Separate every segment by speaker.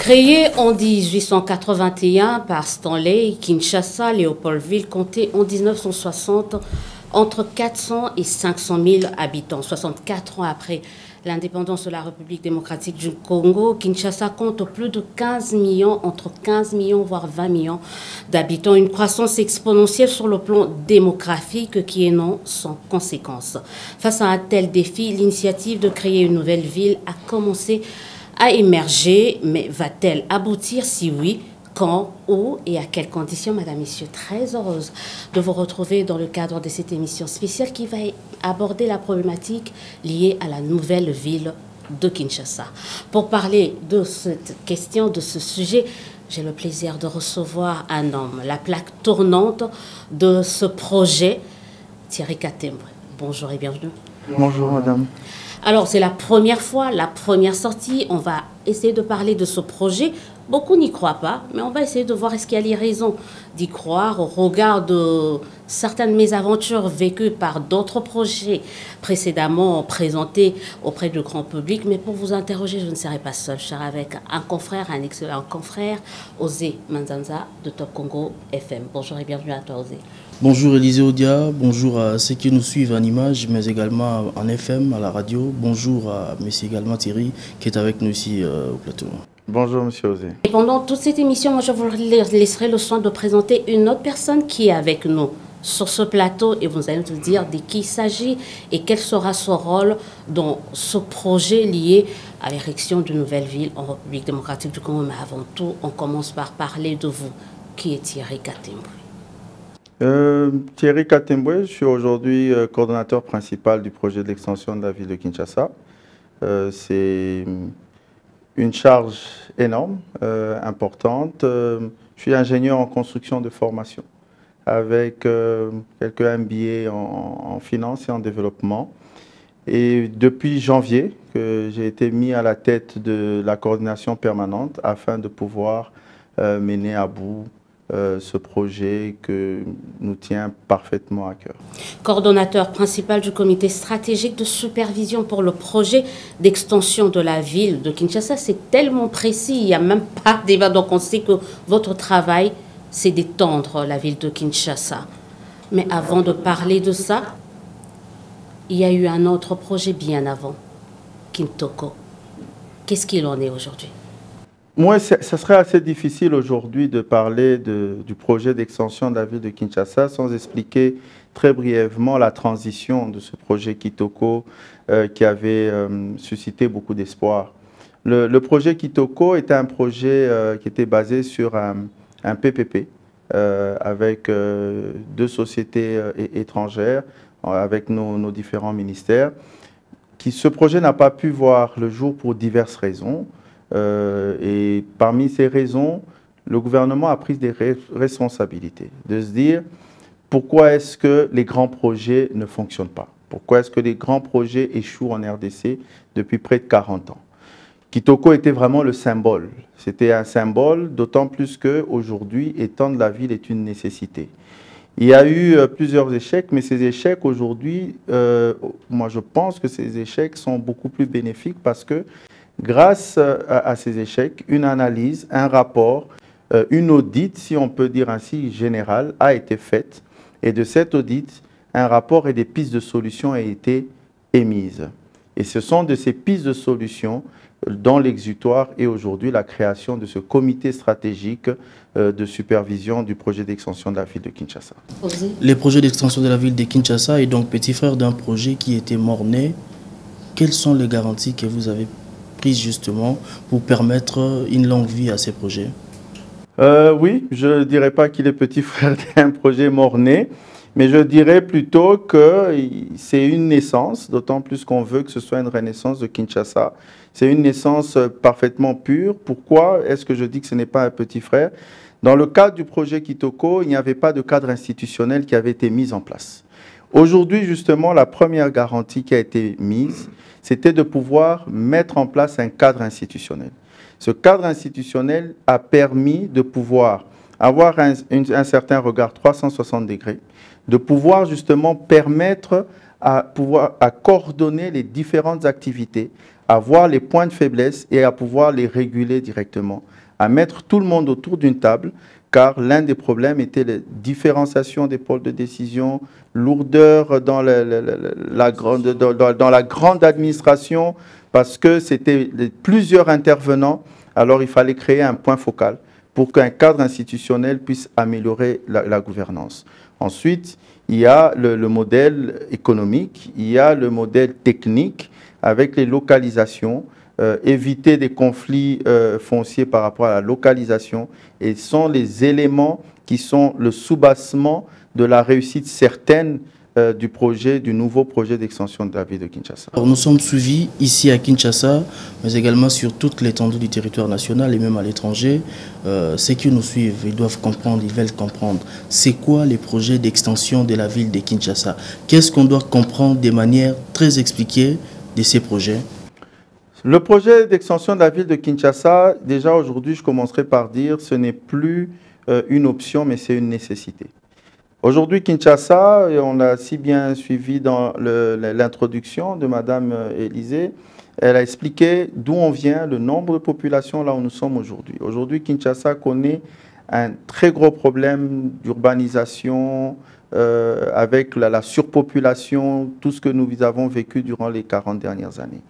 Speaker 1: Créé en 1881 par Stanley, Kinshasa, Léopoldville comptait en 1960 entre 400 et 500 000 habitants. 64 ans après l'indépendance de la République démocratique du Congo, Kinshasa compte plus de 15 millions, entre 15 millions voire 20 millions d'habitants. Une croissance exponentielle sur le plan démographique qui est non sans conséquence. Face à un tel défi, l'initiative de créer une nouvelle ville a commencé à émerger, mais va-t-elle aboutir? Si oui, quand, où et à quelles conditions? Madame, Messieurs, très heureuse de vous retrouver dans le cadre de cette émission spéciale qui va aborder la problématique liée à la nouvelle ville de Kinshasa. Pour parler de cette question, de ce sujet, j'ai le plaisir de recevoir un homme, la plaque tournante de ce projet, Thierry Katembre. Bonjour et bienvenue.
Speaker 2: Bonjour madame.
Speaker 1: Alors, c'est la première fois, la première sortie. On va essayer de parler de ce projet. Beaucoup n'y croient pas, mais on va essayer de voir est-ce qu'il y a les raisons d'y croire au regard de certaines mésaventures vécues par d'autres projets précédemment présentés auprès du grand public. Mais pour vous interroger, je ne serai pas seule. Je serai avec un confrère, un excellent confrère, Osé Manzanza de Top Congo FM. Bonjour et bienvenue à toi, Osé.
Speaker 3: Bonjour Élisée Odia, bonjour à ceux qui nous suivent en images, mais également en FM, à la radio. Bonjour à monsieur également Thierry, qui est avec nous ici au plateau.
Speaker 2: Bonjour monsieur Osé.
Speaker 1: Et pendant toute cette émission, moi je vous laisserai le soin de présenter une autre personne qui est avec nous sur ce plateau et vous allez nous dire de qui il s'agit et quel sera son rôle dans ce projet lié à l'érection d'une nouvelle ville en République démocratique du Congo. Mais avant tout, on commence par parler de vous. Qui est Thierry Katembre?
Speaker 2: Thierry Katembre, je suis aujourd'hui coordonnateur principal du projet d'extension de la ville de Kinshasa. C'est une charge énorme, importante. Je suis ingénieur en construction de formation avec quelques MBA en finance et en développement. Et depuis janvier, que j'ai été mis à la tête de la coordination permanente afin de pouvoir mener à bout ce projet que nous tient parfaitement à cœur.
Speaker 1: Coordonnateur principal du comité stratégique de supervision pour le projet d'extension de la ville de Kinshasa, c'est tellement précis, il n'y a même pas de débat. Donc on sait que votre travail, c'est d'étendre la ville de Kinshasa. Mais avant de parler de ça, il y a eu un autre projet bien avant, Kintoko. Qu'est-ce qu'il en est aujourd'hui?
Speaker 2: Moi, ça serait assez difficile aujourd'hui de parler du projet d'extension de la ville de Kinshasa sans expliquer très brièvement la transition de ce projet Kitoko qui avait suscité beaucoup d'espoir. Le projet Kitoko était un projet qui était basé sur un PPP avec deux sociétés étrangères, avec nos différents ministères. Ce projet n'a pas pu voir le jour pour diverses raisons. Et parmi ces raisons, le gouvernement a pris des responsabilités, de se dire pourquoi est-ce que les grands projets ne fonctionnent pas? Pourquoi est-ce que les grands projets échouent en RDC depuis près de 40 ans? Kitoko était vraiment le symbole. C'était un symbole, d'autant plus qu'aujourd'hui, étendre la ville est une nécessité. Il y a eu plusieurs échecs, mais ces échecs aujourd'hui, moi je pense que ces échecs sont beaucoup plus bénéfiques parce que grâce à ces échecs, une analyse, un rapport, une audit, si on peut dire ainsi, générale, a été faite. Et de cette audit, un rapport et des pistes de solutions ont été émises. Et ce sont de ces pistes de solutions dont l'exutoire est aujourd'hui la création de ce comité stratégique de supervision du projet d'extension de la ville de Kinshasa.
Speaker 3: Les projets d'extension de la ville de Kinshasa est donc petit frère d'un projet qui était mort-né. Quelles sont les garanties que vous avez justement pour permettre une longue vie à ces projets?
Speaker 2: Oui, je ne dirais pas qu'il est petit frère d'un projet mort-né, mais je dirais plutôt que c'est une naissance, d'autant plus qu'on veut que ce soit une renaissance de Kinshasa. C'est une naissance parfaitement pure. Pourquoi est-ce que je dis que ce n'est pas un petit frère? Dans le cadre du projet Kitoko, il n'y avait pas de cadre institutionnel qui avait été mis en place. Aujourd'hui, justement, la première garantie qui a été mise, c'était de pouvoir mettre en place un cadre institutionnel. Ce cadre institutionnel a permis de pouvoir avoir un certain regard 360 degrés, de pouvoir justement permettre à coordonner les différentes activités à voir les points de faiblesse et à pouvoir les réguler directement, à mettre tout le monde autour d'une table, car l'un des problèmes était la différenciation des pôles de décision, lourdeur dans la grande administration, parce que c'était plusieurs intervenants, alors il fallait créer un point focal pour qu'un cadre institutionnel puisse améliorer la gouvernance. Ensuite, il y a le modèle économique, il y a le modèle technique avec les localisations, éviter des conflits fonciers par rapport à la localisation, et sont les éléments qui sont le soubassement de la réussite certaine du nouveau projet d'extension de la ville de Kinshasa.
Speaker 3: Alors nous sommes suivis ici à Kinshasa, mais également sur toute l'étendue du territoire national et même à l'étranger. Ceux qui nous suivent, ils doivent comprendre, ils veulent comprendre. C'est quoi les projets d'extension de la ville de Kinshasa? Qu'est-ce qu'on doit comprendre de manière très expliquée de ces projets?
Speaker 2: Le projet d'extension de la ville de Kinshasa, déjà aujourd'hui, je commencerai par dire, ce n'est plus une option, mais c'est une nécessité. Aujourd'hui, Kinshasa, et on l'a si bien suivi dans l'introduction de Madame Élysée, elle a expliqué d'où on vient, le nombre de populations là où nous sommes aujourd'hui. Aujourd'hui, Kinshasa connaît un très gros problème d'urbanisation, avec la surpopulation, tout ce que nous avons vécu durant les 40 dernières années.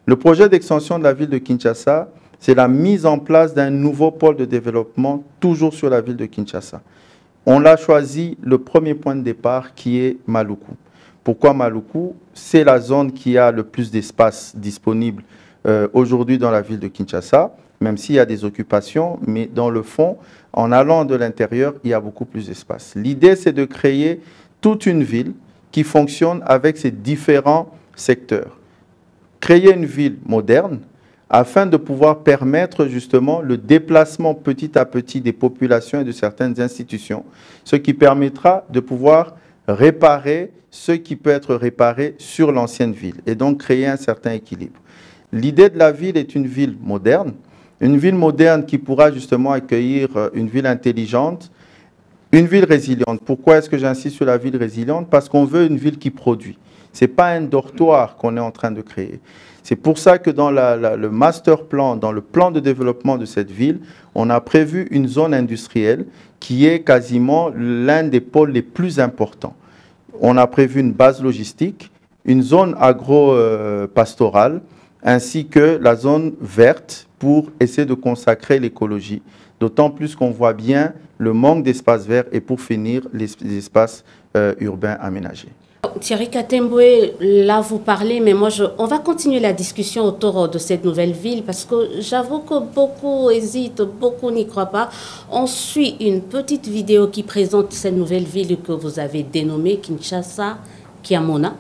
Speaker 2: Le projet d'extension de la ville de Kinshasa, c'est la mise en place d'un nouveau pôle de développement, toujours sur la ville de Kinshasa. On l'a choisi, le premier point de départ, qui est Maluku. Pourquoi Maluku? C'est la zone qui a le plus d'espace disponible aujourd'hui dans la ville de Kinshasa, même s'il y a des occupations, mais dans le fond, en allant de l'intérieur, il y a beaucoup plus d'espace. L'idée, c'est de créer toute une ville qui fonctionne avec ses différents secteurs. Créer une ville moderne afin de pouvoir permettre justement le déplacement petit à petit des populations et de certaines institutions, ce qui permettra de pouvoir réparer ce qui peut être réparé sur l'ancienne ville et donc créer un certain équilibre. L'idée de la ville est une ville moderne qui pourra justement accueillir une ville intelligente, une ville résiliente. Pourquoi est-ce que j'insiste sur la ville résiliente? Parce qu'on veut une ville qui produit. Ce n'est pas un dortoir qu'on est en train de créer. C'est pour ça que dans le master plan, dans le plan de développement de cette ville, on a prévu une zone industrielle qui est quasiment l'un des pôles les plus importants. On a prévu une base logistique, une zone agro-pastorale, ainsi que la zone verte pour essayer de consacrer l'écologie. D'autant plus qu'on voit bien le manque d'espaces verts et pour finir, les espaces urbains aménagés.
Speaker 1: Thierry Katemboué, là vous parlez, mais moi on va continuer la discussion autour de cette nouvelle ville parce que j'avoue que beaucoup hésitent, beaucoup n'y croient pas. On suit une petite vidéo qui présente cette nouvelle ville que vous avez dénommée Kinshasa Kiamona.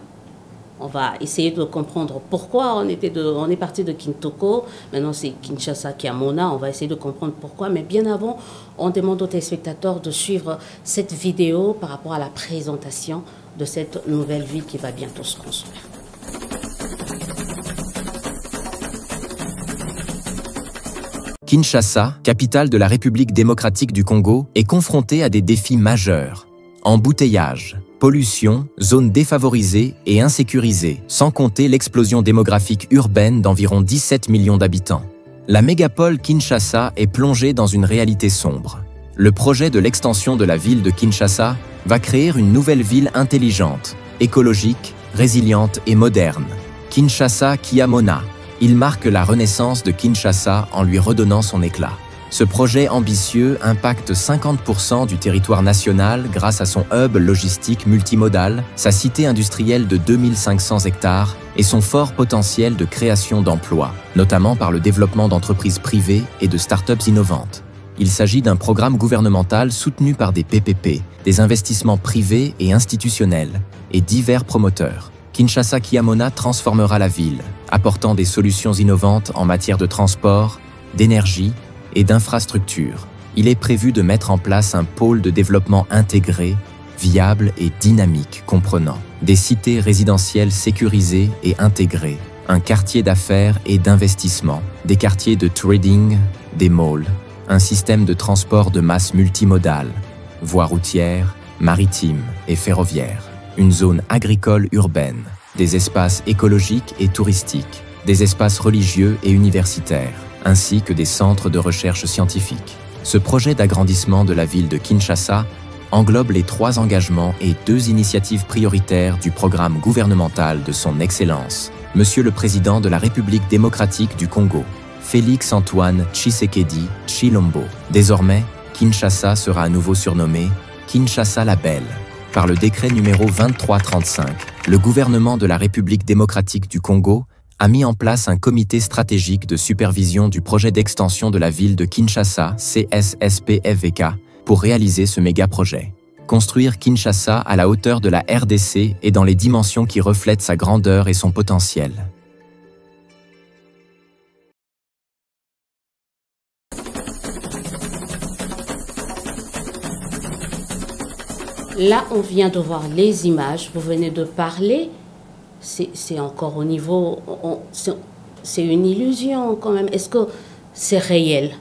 Speaker 1: On va essayer de comprendre pourquoi on est parti de Kintoko, maintenant c'est Kinshasa Kiamona, on va essayer de comprendre pourquoi, mais bien avant, on demande aux téléspectateurs de suivre cette vidéo par rapport à la présentation de cette nouvelle ville qui va bientôt se construire.
Speaker 4: Kinshasa, capitale de la République démocratique du Congo, est confrontée à des défis majeurs. Embouteillage, pollution, zones défavorisées et insécurisées, sans compter l'explosion démographique urbaine d'environ 17 millions d'habitants. La mégapole Kinshasa est plongée dans une réalité sombre. Le projet de l'extension de la ville de Kinshasa va créer une nouvelle ville intelligente, écologique, résiliente et moderne. Kinshasa Kiamona. Il marque la renaissance de Kinshasa en lui redonnant son éclat. Ce projet ambitieux impacte 50% du territoire national grâce à son hub logistique multimodal, sa cité industrielle de 2500 hectares et son fort potentiel de création d'emplois, notamment par le développement d'entreprises privées et de start-up innovantes. Il s'agit d'un programme gouvernemental soutenu par des PPP, des investissements privés et institutionnels, et divers promoteurs. Kinshasa Kiamona transformera la ville, apportant des solutions innovantes en matière de transport, d'énergie et d'infrastructures. Il est prévu de mettre en place un pôle de développement intégré, viable et dynamique, comprenant des cités résidentielles sécurisées et intégrées, un quartier d'affaires et d'investissement, des quartiers de trading, des malls, un système de transport de masse multimodal, voies routières, maritimes et ferroviaires, une zone agricole urbaine, des espaces écologiques et touristiques, des espaces religieux et universitaires, ainsi que des centres de recherche scientifique. Ce projet d'agrandissement de la ville de Kinshasa englobe les 3 engagements et 2 initiatives prioritaires du programme gouvernemental de son Excellence, Monsieur le Président de la République démocratique du Congo, Félix Antoine Tshisekedi Tshilombo. Désormais, Kinshasa sera à nouveau surnommée Kinshasa la Belle. Par le décret numéro 2335, le gouvernement de la République démocratique du Congo a mis en place un comité stratégique de supervision du projet d'extension de la ville de Kinshasa, CSSPFVK, pour réaliser ce méga-projet. Construire Kinshasa à la hauteur de la RDC et dans les dimensions qui reflètent sa grandeur et son potentiel.
Speaker 1: Là, on vient de voir les images, vous venez de parler, c'est encore au niveau, c'est une illusion quand même. Est-ce que c'est réel?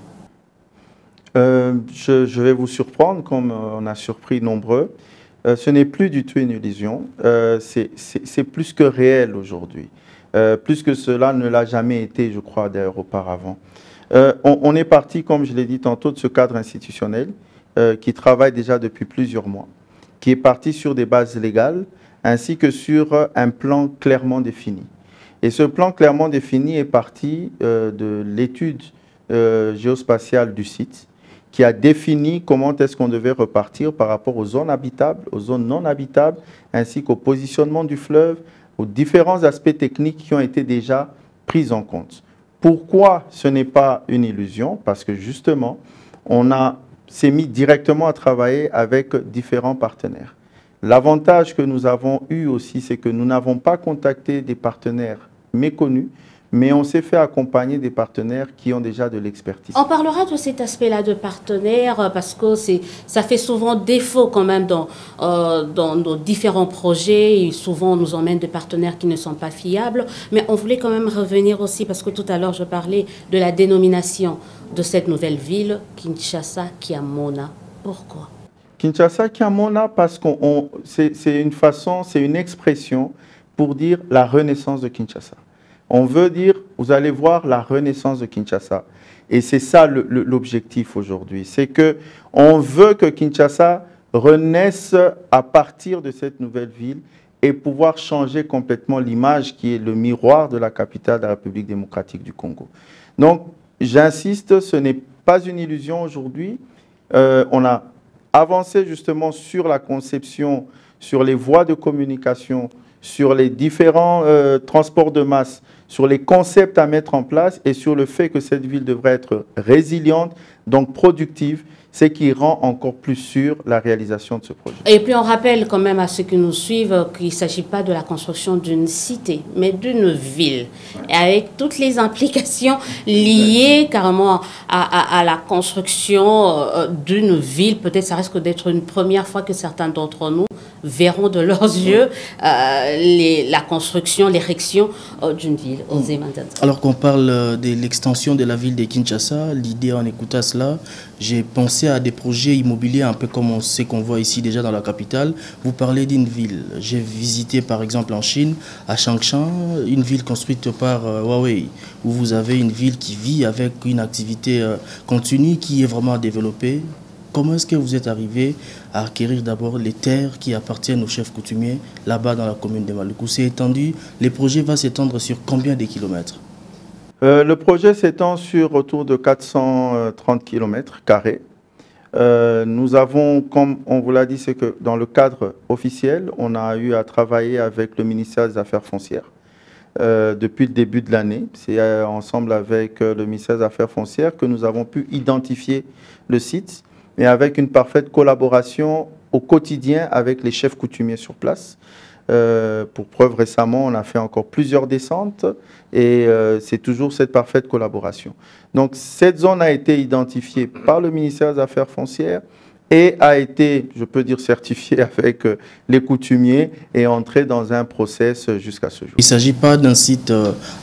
Speaker 2: Je vais vous surprendre, comme on a surpris nombreux. Ce n'est plus du tout une illusion, c'est plus que réel aujourd'hui. Plus que cela ne l'a jamais été, je crois, d'ailleurs auparavant. On est parti, comme je l'ai dit tantôt, de ce cadre institutionnel qui travaille déjà depuis plusieurs mois, qui est parti sur des bases légales, ainsi que sur un plan clairement défini. Et ce plan clairement défini est parti de l'étude géospatiale du site, qui a défini comment est-ce qu'on devait repartir par rapport aux zones habitables, aux zones non habitables, ainsi qu'au positionnement du fleuve, aux différents aspects techniques qui ont été déjà pris en compte. Pourquoi ce n'est pas une illusion? Parce que justement, on s'est mis directement à travailler avec différents partenaires. L'avantage que nous avons eu aussi, c'est que nous n'avons pas contacté des partenaires méconnus, mais on s'est fait accompagner des partenaires qui ont déjà de l'expertise.
Speaker 1: On parlera de cet aspect-là de partenaires parce que ça fait souvent défaut quand même dans nos différents projets. Et souvent, on nous emmène des partenaires qui ne sont pas fiables. Mais on voulait quand même revenir aussi parce que tout à l'heure, je parlais de la dénomination de cette nouvelle ville, Kinshasa Kiamona. Pourquoi?
Speaker 2: Kinshasa Kiamona parce que c'est une expression pour dire la renaissance de Kinshasa. On veut dire, vous allez voir la renaissance de Kinshasa. Et c'est ça l'objectif aujourd'hui. C'est qu'on veut que Kinshasa renaisse à partir de cette nouvelle ville et pouvoir changer complètement l'image qui est le miroir de la capitale de la République démocratique du Congo. Donc, j'insiste, ce n'est pas une illusion aujourd'hui. On a avancé justement sur la conception, sur les voies de communication, sur les différents transports de masse, sur les concepts à mettre en place et sur le fait que cette ville devrait être résiliente, donc productive, ce qui rend encore plus sûr la réalisation de ce projet.
Speaker 1: Et puis on rappelle quand même à ceux qui nous suivent qu'il ne s'agit pas de la construction d'une cité, mais d'une ville, et avec toutes les implications liées carrément à la construction d'une ville. Peut-être ça risque d'être une première fois que certains d'entre nous verront de leurs yeux la construction, l'érection d'une ville.
Speaker 3: Alors qu'on parle de l'extension de la ville de Kinshasa, l'idée en écoutant cela, j'ai pensé à des projets immobiliers un peu comme on sait qu'on voit ici déjà dans la capitale. Vous parlez d'une ville. J'ai visité par exemple en Chine, à Changshan, une ville construite par Huawei, où vous avez une ville qui vit avec une activité continue qui est vraiment développée. Comment est-ce que vous êtes arrivé à acquérir d'abord les terres qui appartiennent aux chefs coutumiers là-bas dans la commune de Maluku? C'est étendu, les projets vont s'étendre sur combien de kilomètres?
Speaker 2: Le projet s'étend sur autour de 430 km². Nous avons, comme on vous l'a dit, c'est que dans le cadre officiel, on a eu à travailler avec le ministère des Affaires foncières depuis le début de l'année. C'est ensemble avec le ministère des Affaires foncières que nous avons pu identifier le site, mais avec une parfaite collaboration au quotidien avec les chefs coutumiers sur place. Pour preuve, récemment, on a fait encore plusieurs descentes et c'est toujours cette parfaite collaboration. Donc, cette zone a été identifiée par le ministère des Affaires foncières et a été, je peux dire, certifiée avec les coutumiers et entrée dans un process jusqu'à ce jour.
Speaker 3: Il ne s'agit pas d'un site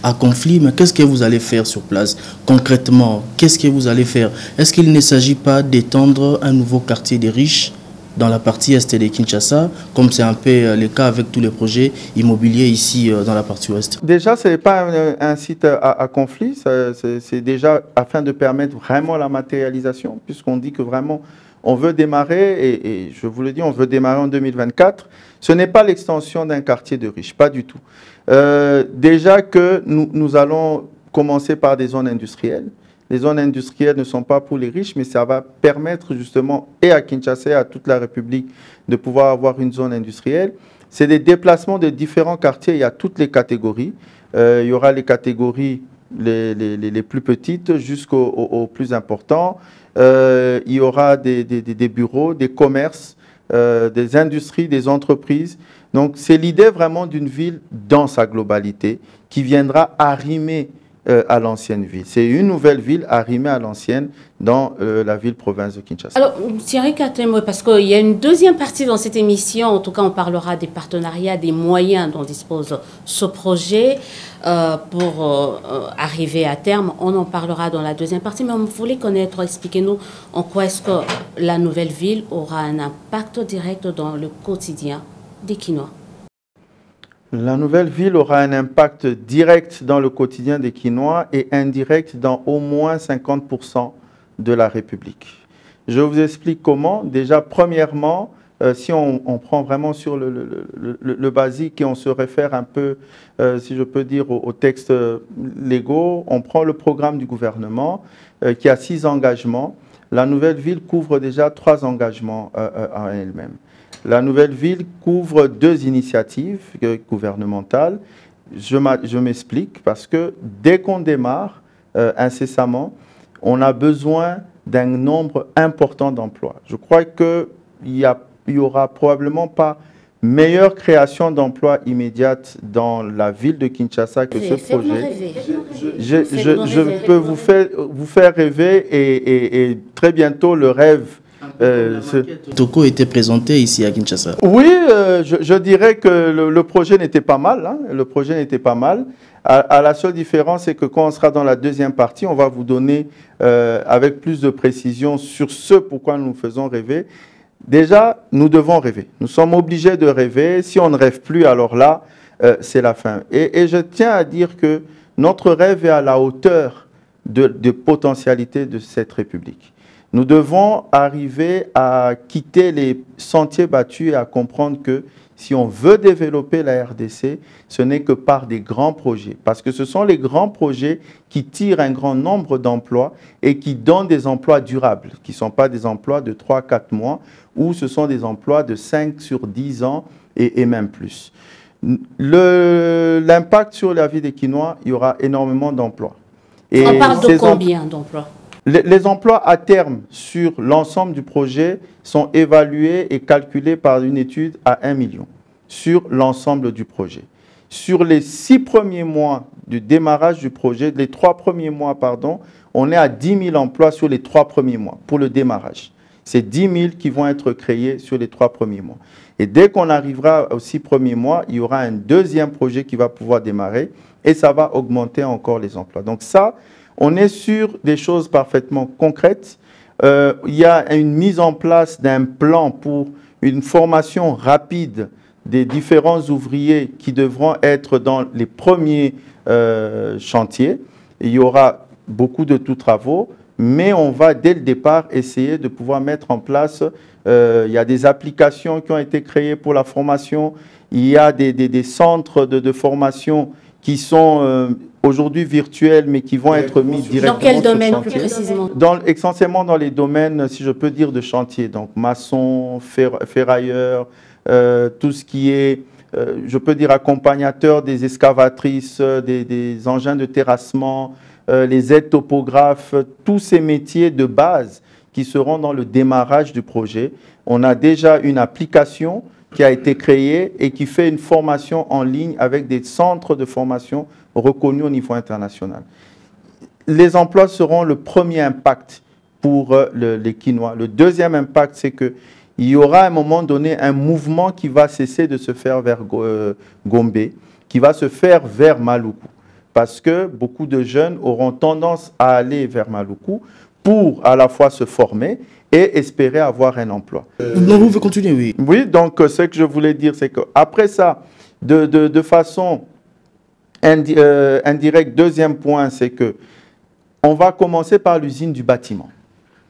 Speaker 3: à conflit, mais qu'est-ce que vous allez faire sur place concrètement? Qu'est-ce que vous allez faire? Est-ce qu'il ne s'agit pas d'étendre un nouveau quartier des riches dans la partie est de Kinshasa, comme c'est un peu le cas avec tous les projets immobiliers ici dans la partie ouest?
Speaker 2: Déjà, ce n'est pas un site à conflit, c'est déjà afin de permettre vraiment la matérialisation, puisqu'on dit que vraiment on veut démarrer, et je vous le dis, on veut démarrer en 2024. Ce n'est pas l'extension d'un quartier de riches, pas du tout. Déjà que nous allons commencer par des zones industrielles. Les zones industrielles ne sont pas pour les riches, mais ça va permettre justement, et à Kinshasa et à toute la République, de pouvoir avoir une zone industrielle. C'est des déplacements de différents quartiers, il y a toutes les catégories. Il y aura les catégories les plus petites jusqu'aux plus importants. Il y aura des bureaux, des commerces, des industries, des entreprises. Donc c'est l'idée vraiment d'une ville dans sa globalité qui viendra arrimer à l'ancienne ville. C'est une nouvelle ville arrimée à l'ancienne dans la ville-province de Kinshasa.
Speaker 1: Alors, Thierry Katemwe, parce qu'il y a une deuxième partie dans cette émission, en tout cas on parlera des partenariats, des moyens dont dispose ce projet pour arriver à terme. On en parlera dans la deuxième partie, mais on voulait connaître, expliquez-nous en quoi est-ce que la nouvelle ville aura un impact direct dans le quotidien des Kinois.
Speaker 2: La nouvelle ville aura un impact direct dans le quotidien des Kinois et indirect dans au moins 50% de la République. Je vous explique comment. Déjà, premièrement, si on prend vraiment sur le basique et on se réfère un peu, si je peux dire, aux textes légaux, on prend le programme du gouvernement qui a 6 engagements. La nouvelle ville couvre déjà 3 engagements en elle-même. La nouvelle ville couvre 2 initiatives gouvernementales. Je m'explique parce que dès qu'on démarre incessamment, on a besoin d'un nombre important d'emplois. Je crois qu'il y aura probablement pas meilleure création d'emplois immédiate dans la ville de Kinshasa que ce projet. Je peux vous faire rêver et très bientôt le rêve.
Speaker 3: Toko était présenté ici à Kinshasa.
Speaker 2: Oui, je dirais que le projet n'était pas mal. Hein, le projet n'était pas mal. À la seule différence, c'est que quand on sera dans la deuxième partie, on va vous donner avec plus de précision sur ce pourquoi nous faisons rêver. Déjà, nous devons rêver. Nous sommes obligés de rêver. Si on ne rêve plus, alors là, c'est la fin. Et je tiens à dire que notre rêve est à la hauteur de potentialité de cette République. Nous devons arriver à quitter les sentiers battus et à comprendre que si on veut développer la RDC, ce n'est que par des grands projets. Parce que ce sont les grands projets qui tirent un grand nombre d'emplois et qui donnent des emplois durables, qui ne sont pas des emplois de 3-4 mois, ou ce sont des emplois de 5 sur 10 ans et même plus. L'impact sur la vie des Kinois, il y aura énormément d'emplois.
Speaker 1: On parle de combien d'emplois ?
Speaker 2: Les emplois à terme sur l'ensemble du projet sont évalués et calculés par une étude à 1 million sur l'ensemble du projet. Sur les 6 premiers mois du démarrage du projet, les 3 premiers mois, pardon, on est à 10 000 emplois sur les 3 premiers mois pour le démarrage. C'est 10 000 qui vont être créés sur les 3 premiers mois. Et dès qu'on arrivera aux 6 premiers mois, il y aura un deuxième projet qui va pouvoir démarrer et ça va augmenter encore les emplois. Donc ça, on est sur des choses parfaitement concrètes. Il y a une mise en place d'un plan pour une formation rapide des différents ouvriers qui devront être dans les premiers chantiers. Il y aura beaucoup de travaux, mais on va dès le départ essayer de pouvoir mettre en place, il y a des applications qui ont été créées pour la formation, il y a des centres de formation qui sont aujourd'hui virtuels, mais qui vont être mis directement
Speaker 1: dans quel domaine
Speaker 2: sur
Speaker 1: plus précisément?
Speaker 2: Essentiellement dans les domaines, si je peux dire, de chantier. Donc maçon, ferrailleur, tout ce qui est, je peux dire, accompagnateur des excavatrices, des engins de terrassement, les aides topographes, tous ces métiers de base qui seront dans le démarrage du projet. On a déjà une application qui a été créée et qui fait une formation en ligne avec des centres de formation reconnus au niveau international. Les emplois seront le premier impact pour les Kinois. Le deuxième impact, c'est qu'il y aura à un moment donné un mouvement qui va cesser de se faire vers Gombe, qui va se faire vers Maluku. Parce que beaucoup de jeunes auront tendance à aller vers Maluku pour à la fois se former et espérer avoir un emploi.
Speaker 3: Non, vous pouvez continuer, oui.
Speaker 2: Oui, donc ce que je voulais dire, c'est qu'après ça, de façon indirecte, deuxième point, c'est que on va commencer par l'usine du bâtiment.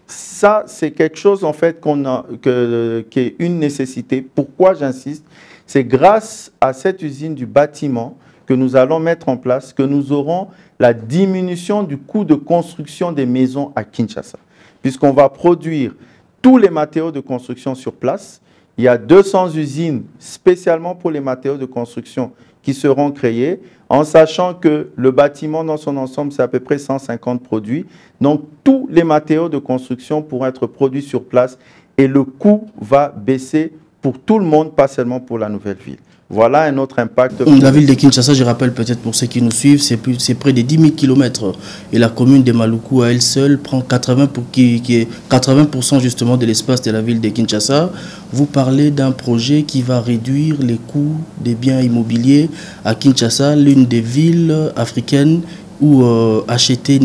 Speaker 2: Ça, c'est quelque chose en fait qui est une nécessité. Pourquoi j'insiste? C'est grâce à cette usine du bâtiment que nous allons mettre en place que nous aurons la diminution du coût de construction des maisons à Kinshasa. Puisqu'on va produire tous les matériaux de construction sur place. Il y a 200 usines spécialement pour les matériaux de construction qui seront créées, en sachant que le bâtiment dans son ensemble, c'est à peu près 150 produits. Donc, tous les matériaux de construction pourront être produits sur place et le coût va baisser pour tout le monde, pas seulement pour la nouvelle ville. Voilà un autre impact.
Speaker 3: La ville de Kinshasa, je rappelle peut-être pour ceux qui nous suivent, c'est près de 10 000 km. Et la commune de Maluku à elle seule prend 80% justement de l'espace de la ville de Kinshasa. Vous parlez d'un projet qui va réduire les coûts des biens immobiliers à Kinshasa, l'une des villes africaines où acheter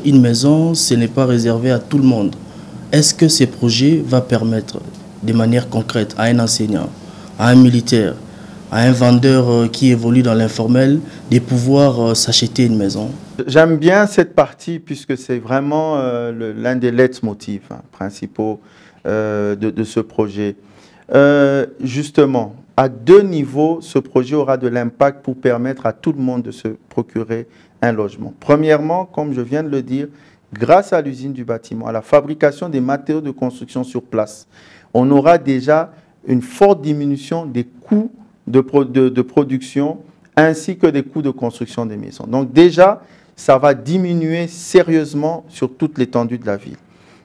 Speaker 3: une maison, ce n'est pas réservé à tout le monde. Est-ce que ce projet va permettre de manière concrète à un enseignant, à un militaire, à un vendeur qui évolue dans l'informel, de pouvoir s'acheter une maison?
Speaker 2: J'aime bien cette partie puisque c'est vraiment l'un des leitmotifs principaux de ce projet. Justement, à deux niveaux, ce projet aura de l'impact pour permettre à tout le monde de se procurer un logement. Premièrement, comme je viens de le dire, grâce à l'usine du bâtiment, à la fabrication des matériaux de construction sur place, on aura déjà une forte diminution des coûts de production ainsi que des coûts de construction des maisons. Donc déjà, ça va diminuer sérieusement sur toute l'étendue de la ville.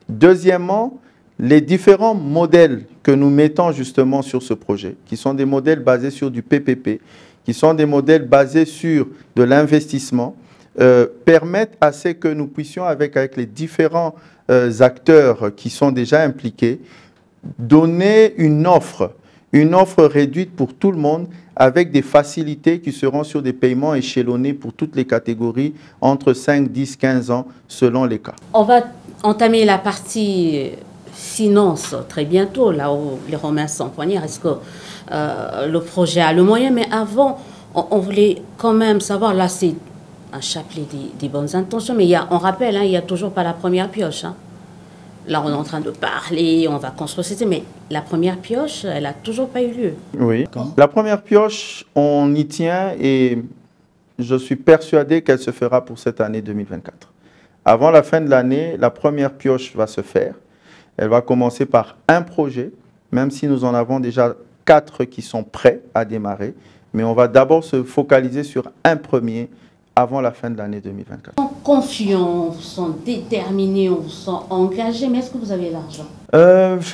Speaker 2: Deuxièmement, les différents modèles que nous mettons justement sur ce projet, qui sont des modèles basés sur du PPP, qui sont des modèles basés sur de l'investissement, permettent à ce que nous puissions, avec les différents acteurs qui sont déjà impliqués, donner une offre réduite pour tout le monde avec des facilités qui seront sur des paiements échelonnés pour toutes les catégories entre 5, 10, 15 ans selon les cas.
Speaker 1: On va entamer la partie finance très bientôt, là où les Romains s'empoignèrent. Est-ce que le projet a le moyen? Mais avant, on voulait quand même savoir, là c'est un chapelet des bonnes intentions, mais on rappelle, il n'y a toujours pas la première pioche. Là, on est en train de parler, on va construire, mais la première pioche, elle n'a toujours pas eu lieu.
Speaker 2: Oui, la première pioche, on y tient et je suis persuadé qu'elle se fera pour cette année 2024. Avant la fin de l'année, la première pioche va se faire. Elle va commencer par un projet, même si nous en avons déjà 4 qui sont prêts à démarrer. Mais on va d'abord se focaliser sur un premier avant la fin de l'année 2024.
Speaker 1: On sont confiants, on sont déterminés, on sont engagés, mais est-ce que vous avez l'argent?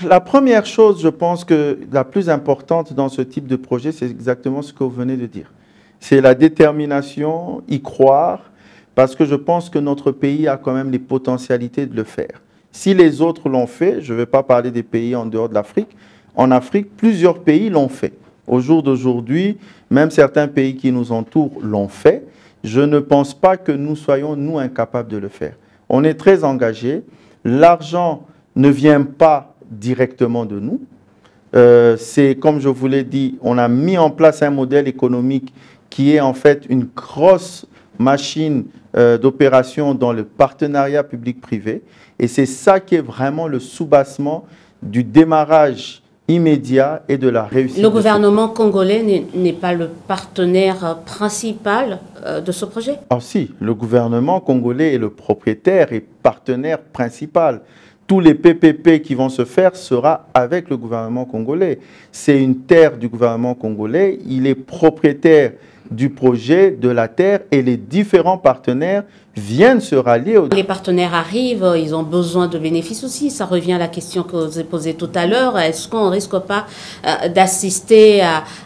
Speaker 2: La première chose, je pense que la plus importante dans ce type de projet, c'est exactement ce que vous venez de dire. C'est la détermination, y croire, parce que je pense que notre pays a quand même les potentialités de le faire. Si les autres l'ont fait, je ne vais pas parler des pays en dehors de l'Afrique, en Afrique, plusieurs pays l'ont fait. Au jour d'aujourd'hui, même certains pays qui nous entourent l'ont fait. Je ne pense pas que nous soyons, nous, incapables de le faire. On est très engagés. L'argent ne vient pas directement de nous. C'est, comme je vous l'ai dit, on a mis en place un modèle économique qui est en fait une grosse machine d'opération dans le partenariat public-privé. Et c'est ça qui est vraiment le soubassement du démarrage immédiat et de la réussite.
Speaker 1: Le gouvernement congolais n'est pas le partenaire principal de ce projet?
Speaker 2: Ah si, le gouvernement congolais est le propriétaire et partenaire principal. Tous les PPP qui vont se faire sera avec le gouvernement congolais. C'est une terre du gouvernement congolais, il est propriétaire du projet, de la terre, et les différents partenaires viennent se rallier.
Speaker 1: Les partenaires arrivent, ils ont besoin de bénéfices aussi. Ça revient à la question que vous avez posée tout à l'heure. Est-ce qu'on ne risque pas d'assister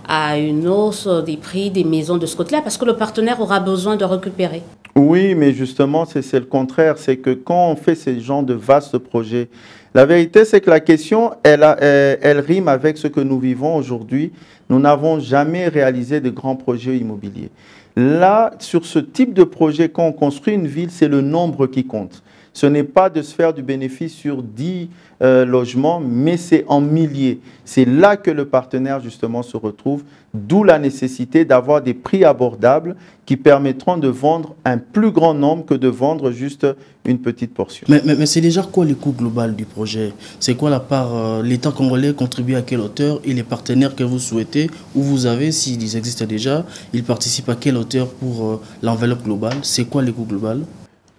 Speaker 1: à une hausse des prix des maisons de ce côté-là? Parce que le partenaire aura besoin de récupérer.
Speaker 2: Oui, mais justement, c'est le contraire. C'est que quand on fait ces genres de vastes projets, la vérité, c'est que la question, elle rime avec ce que nous vivons aujourd'hui. Nous n'avons jamais réalisé de grands projets immobiliers. Là, sur ce type de projet, quand on construit une ville, c'est le nombre qui compte. ce n'est pas de se faire du bénéfice sur 10 logements, mais c'est en milliers. C'est là que le partenaire, justement, se retrouve, d'où la nécessité d'avoir des prix abordables qui permettront de vendre un plus grand nombre que de vendre juste une petite portion.
Speaker 3: Mais c'est déjà quoi le coût global du projet? C'est quoi la part, l'État congolais contribue à quelle hauteur et les partenaires que vous souhaitez ou vous avez, s'ils existent déjà, ils participent à quelle hauteur pour l'enveloppe globale? C'est quoi le coût global?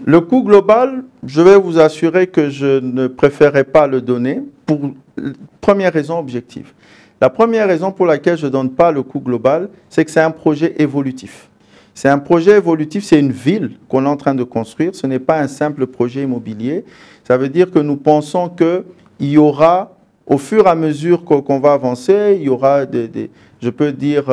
Speaker 2: Le coût global, je vais vous assurer que je ne préférerais pas le donner pour première raison objective. La première raison pour laquelle je ne donne pas le coût global, c'est que c'est un projet évolutif. C'est un projet évolutif, c'est une ville qu'on est en train de construire, ce n'est pas un simple projet immobilier. Ça veut dire que nous pensons qu'il y aura, au fur et à mesure qu'on va avancer, il y aura je peux dire,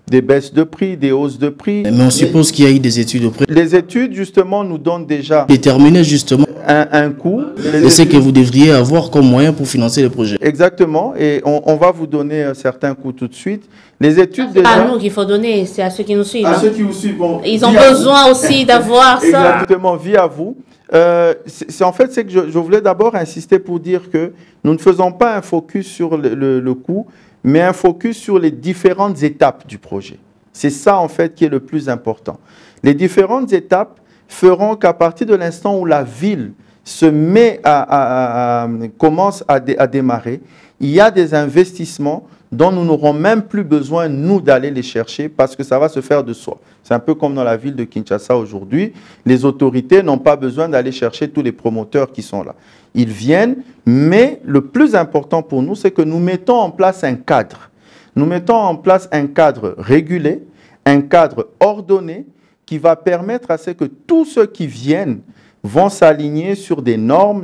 Speaker 2: des baisses de prix, des hausses de prix.
Speaker 3: Mais on suppose qu'il y a eu des études auprès.
Speaker 2: Les études, justement, nous donnent déjà
Speaker 3: déterminer justement
Speaker 2: un coût.
Speaker 3: Et c'est que vous devriez avoir comme moyen pour financer le projet.
Speaker 2: Exactement, et on va vous donner certains coûts tout de suite. Les études déjà...
Speaker 1: C'est pas à nous qu'il faut donner, c'est à ceux qui nous suivent.
Speaker 2: À ceux qui vous suivent, bon,
Speaker 1: ils ont besoin aussi d'avoir ça.
Speaker 2: Exactement, via vous. En fait, c'est que je voulais d'abord insister pour dire que nous ne faisons pas un focus sur le coût, mais un focus sur les différentes étapes du projet. C'est ça, en fait, qui est le plus important. Les différentes étapes feront qu'à partir de l'instant où la ville se met commence à démarrer, il y a des investissements dont nous n'aurons même plus besoin, nous, d'aller les chercher parce que ça va se faire de soi. C'est un peu comme dans la ville de Kinshasa aujourd'hui. Les autorités n'ont pas besoin d'aller chercher tous les promoteurs qui sont là. Ils viennent, mais le plus important pour nous, c'est que nous mettons en place un cadre. Nous mettons en place un cadre régulé, un cadre ordonné qui va permettre à ce que tous ceux qui viennent vont s'aligner sur des normes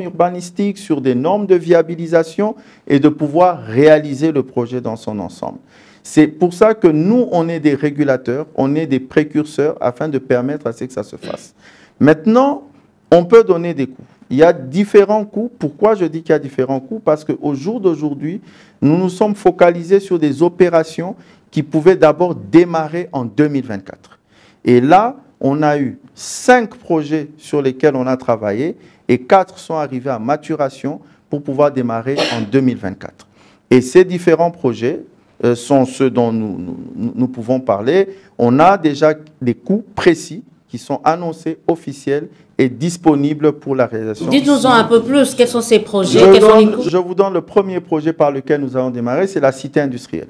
Speaker 2: urbanistiques, sur des normes de viabilisation et de pouvoir réaliser le projet dans son ensemble. C'est pour ça que nous, on est des régulateurs, on est des précurseurs afin de permettre à ce que ça se fasse. Maintenant, on peut donner des coûts. Il y a différents coûts. Pourquoi je dis qu'il y a différents coûts? Parce qu'au jour d'aujourd'hui, nous nous sommes focalisés sur des opérations qui pouvaient d'abord démarrer en 2024. Et là, on a eu 5 projets sur lesquels on a travaillé et 4 sont arrivés à maturation pour pouvoir démarrer en 2024. Et ces différents projets sont ceux dont nous pouvons parler. On a déjà des coûts précis qui sont annoncés, officiels et disponibles pour la réalisation.
Speaker 1: Dites-nous-en un peu plus, quels sont ces projets,
Speaker 2: je vous donne le premier projet par lequel nous allons démarrer, c'est la cité industrielle.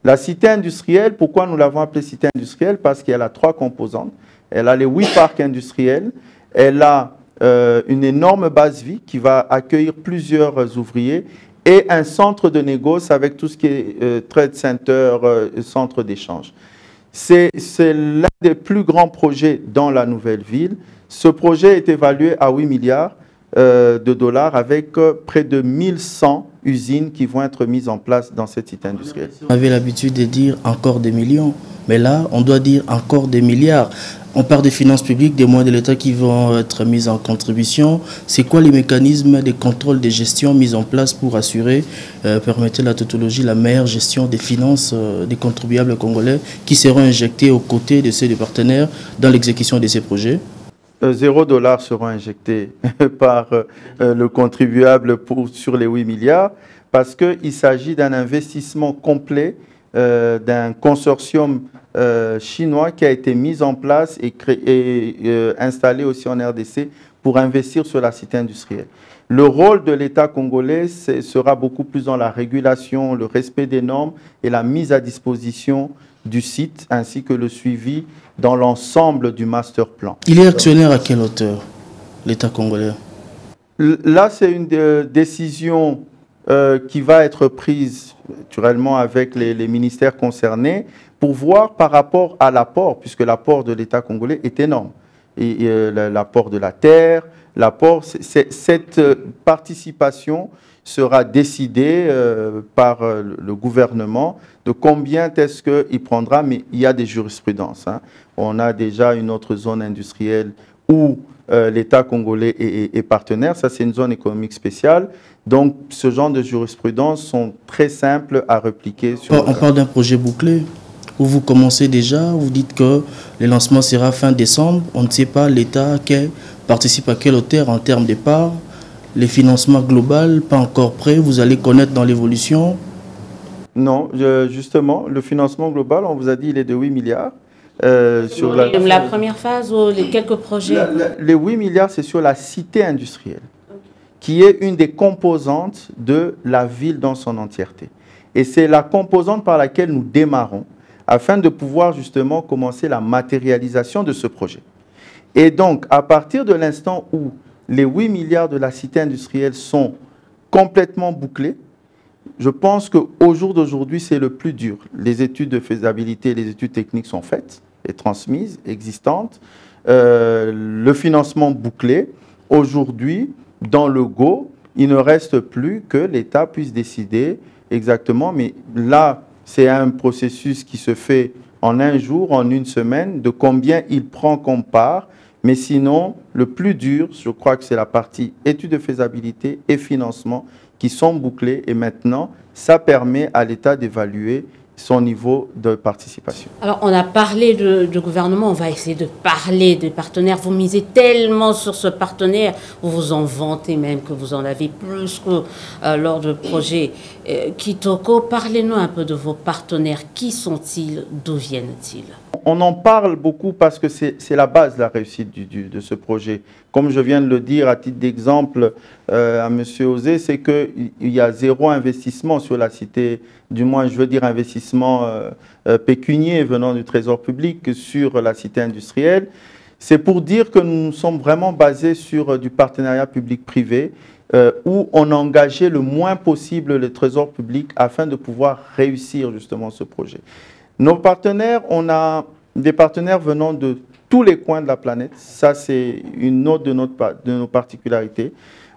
Speaker 2: La cité industrielle, pourquoi nous l'avons appelée cité industrielle? Parce qu'elle a 3 composantes. Elle a les 8 parcs industriels, elle a une énorme base vie qui va accueillir plusieurs ouvriers et un centre de négoce avec tout ce qui est trade center, centre d'échange. C'est l'un des plus grands projets dans la nouvelle ville. Ce projet est évalué à 8 milliards de dollars avec près de 1100 usines qui vont être mises en place dans cette site industrielle.
Speaker 3: On avait l'habitude de dire encore des millions, mais là, on doit dire encore des milliards. On parle des finances publiques, des moyens de l'État qui vont être mis en contribution. C'est quoi les mécanismes de contrôle de gestion mis en place pour assurer, permettez la tautologie, la meilleure gestion des finances des contribuables congolais qui seront injectés aux côtés de ces partenaires dans l'exécution de ces projets?
Speaker 2: 0 $ seront injectés par le contribuable sur les 8 milliards parce qu'il s'agit d'un investissement complet d'un consortium chinois qui a été mis en place et installé aussi en RDC pour investir sur la cité industrielle. Le rôle de l'État congolais sera beaucoup plus dans la régulation, le respect des normes et la mise à disposition du site, ainsi que le suivi dans l'ensemble du master plan.
Speaker 3: Il est actionnaire à quelle hauteur, l'État congolais?
Speaker 2: Là, c'est une décision qui va être prise naturellement avec les ministères concernés pour voir par rapport à l'apport, puisque l'apport de l'État congolais est énorme. Et l'apport de la terre, cette participation sera décidée par le gouvernement de combien est-ce qu'il prendra, mais il y a des jurisprudences. Hein. On a déjà une autre zone industrielle où l'État congolais est partenaire. Ça, c'est une zone économique spéciale. Donc, ce genre de jurisprudences sont très simples à répliquer.
Speaker 3: On parle d'un projet bouclé où vous commencez déjà, vous dites que le lancement sera fin décembre. On ne sait pas l'État quel participe à quelle hauteur en termes de parts? Les financements globaux, pas encore prêts, vous allez connaître dans l'évolution?
Speaker 2: Non, justement, le financement global, on vous a dit, il est de 8 milliards.
Speaker 1: Sur la première phase ou les quelques projets?
Speaker 2: Les 8 milliards, c'est sur la cité industrielle, qui est une des composantes de la ville dans son entièreté. Et c'est la composante par laquelle nous démarrons, afin de pouvoir justement commencer la matérialisation de ce projet. Et donc, à partir de l'instant où les 8 milliards de la cité industrielle sont complètement bouclés, je pense qu'au jour d'aujourd'hui, c'est le plus dur. Les études de faisabilité, les études techniques sont faites et transmises, existantes. Le financement bouclé. Aujourd'hui, dans le go, il ne reste plus que l'État puisse décider exactement. Mais là, c'est un processus qui se fait en un jour, en une semaine, de combien il prend comme part. Mais sinon, le plus dur, je crois que c'est la partie études de faisabilité et financement qui sont bouclés. Et maintenant, ça permet à l'État d'évaluer son niveau de participation.
Speaker 1: Alors, on a parlé du gouvernement, on va essayer de parler des partenaires. Vous misez tellement sur ce partenaire, vous vous en vantez même que vous en avez plus que lors du projet Kitoko. Parlez-nous un peu de vos partenaires. Qui sont-ils? D'où viennent-ils?
Speaker 2: On en parle beaucoup parce que c'est la base de la réussite de ce projet. Comme je viens de le dire à titre d'exemple à M. Osé, c'est qu'il y a zéro investissement sur la cité, du moins je veux dire investissement pécunier venant du Trésor public sur la cité industrielle. C'est pour dire que nous sommes vraiment basés sur du partenariat public-privé où on a engagé le moins possible le Trésor public afin de pouvoir réussir justement ce projet. Nos partenaires, on a des partenaires venant de tous les coins de la planète. Ça, c'est une autre de nos particularités.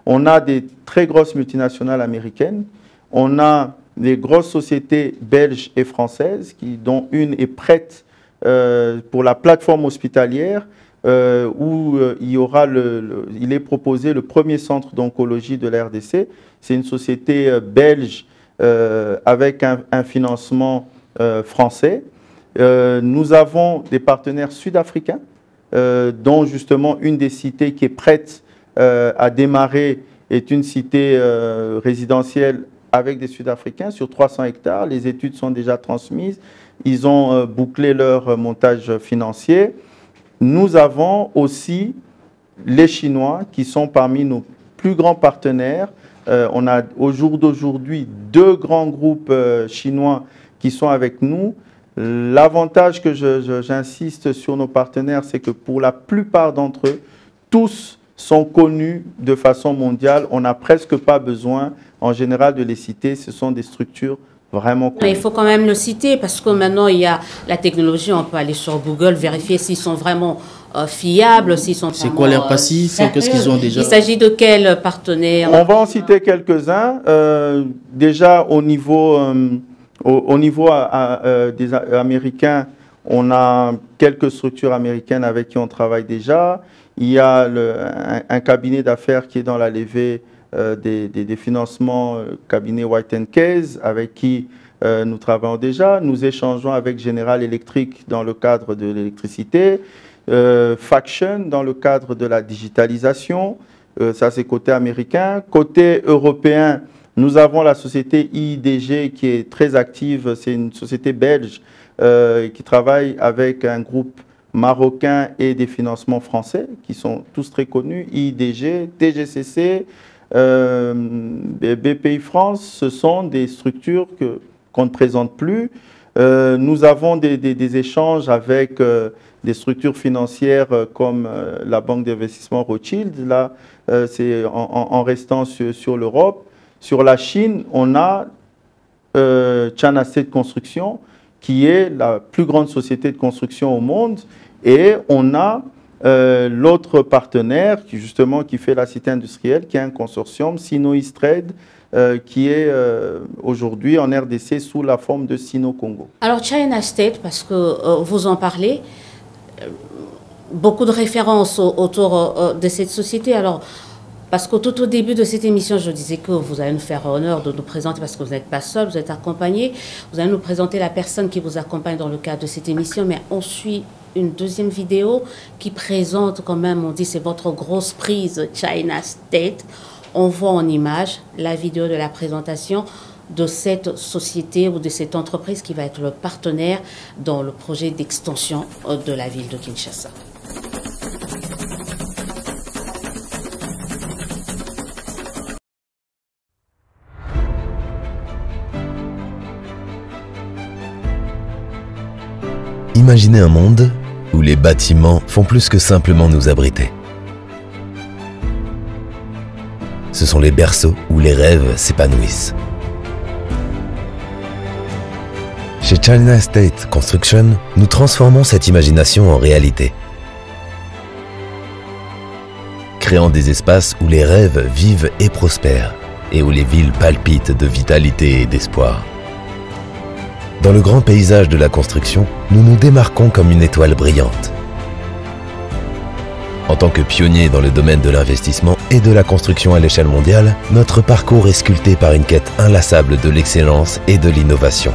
Speaker 2: On a des très grosses multinationales américaines. On a des grosses sociétés belges et françaises, dont une est prête pour la plateforme hospitalière, où il est proposé le premier centre d'oncologie de la RDC. C'est une société belge avec un financement français. Nous avons des partenaires sud-africains, dont justement une des cités qui est prête à démarrer est une cité résidentielle avec des Sud-Africains sur 300 hectares. Les études sont déjà transmises. Ils ont bouclé leur montage financier. Nous avons aussi les Chinois qui sont parmi nos plus grands partenaires. On a au jour d'aujourd'hui 2 grands groupes chinois qui sont avec nous. L'avantage que j'insiste sur nos partenaires, c'est que pour la plupart d'entre eux, tous sont connus de façon mondiale. On n'a presque pas besoin, en général, de les citer. Ce sont des structures vraiment connues.
Speaker 1: Mais il faut quand même le citer parce que maintenant, il y a la technologie. On peut aller sur Google, vérifier s'ils sont vraiment fiables, s'ils sont
Speaker 3: C'est quoi leur passif? Qu'est-ce qu'ils ont déjà?
Speaker 1: Il s'agit de quels partenaires?
Speaker 2: On va en citer quelques-uns. Déjà, au niveau des Américains, on a quelques structures américaines avec qui on travaille déjà. Il y a un cabinet d'affaires qui est dans la levée des financements, cabinet White & Case, avec qui nous travaillons déjà. Nous échangeons avec General Electric dans le cadre de l'électricité, Faction dans le cadre de la digitalisation. Ça, c'est côté américain. Côté européen, nous avons la société IIDG qui est très active. C'est une société belge qui travaille avec un groupe marocain et des financements français qui sont tous très connus. IIDG, TGCC, BPI France, ce sont des structures qu'on ne présente plus. Nous avons des échanges avec des structures financières comme la banque d'investissement Rothschild. Là, c'est en restant sur l'Europe. Sur la Chine, on a China State Construction, qui est la plus grande société de construction au monde. Et on a l'autre partenaire qui fait la cité industrielle, qui est un consortium, Sino-East Trade, qui est aujourd'hui en RDC sous la forme de Sino-Congo.
Speaker 1: Alors China State, parce que vous en parlez, beaucoup de références autour de cette société. Alors, parce que tout au début de cette émission, je disais que vous allez nous faire honneur de nous présenter, parce que vous n'êtes pas seul, vous êtes accompagné. Vous allez nous présenter la personne qui vous accompagne dans le cadre de cette émission, mais on suit une deuxième vidéo qui présente quand même, on dit c'est votre grosse prise China State. On voit en image la vidéo de la présentation de cette société ou de cette entreprise qui va être le partenaire dans le projet d'extension de la ville de Kinshasa.
Speaker 5: Imaginez un monde où les bâtiments font plus que simplement nous abriter. Ce sont les berceaux où les rêves s'épanouissent. Chez China State Construction, nous transformons cette imagination en réalité, créant des espaces où les rêves vivent et prospèrent, et où les villes palpitent de vitalité et d'espoir. Dans le grand paysage de la construction, nous nous démarquons comme une étoile brillante. En tant que pionniers dans le domaine de l'investissement et de la construction à l'échelle mondiale, notre parcours est sculpté par une quête inlassable de l'excellence et de l'innovation.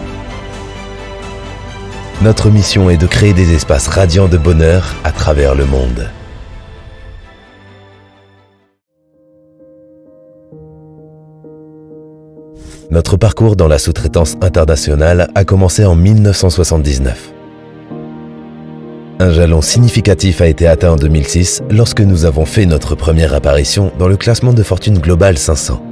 Speaker 5: Notre mission est de créer des espaces radiants de bonheur à travers le monde. Notre parcours dans la sous-traitance internationale a commencé en 1979. Un jalon significatif a été atteint en 2006 lorsque nous avons fait notre première apparition dans le classement de fortune global 500.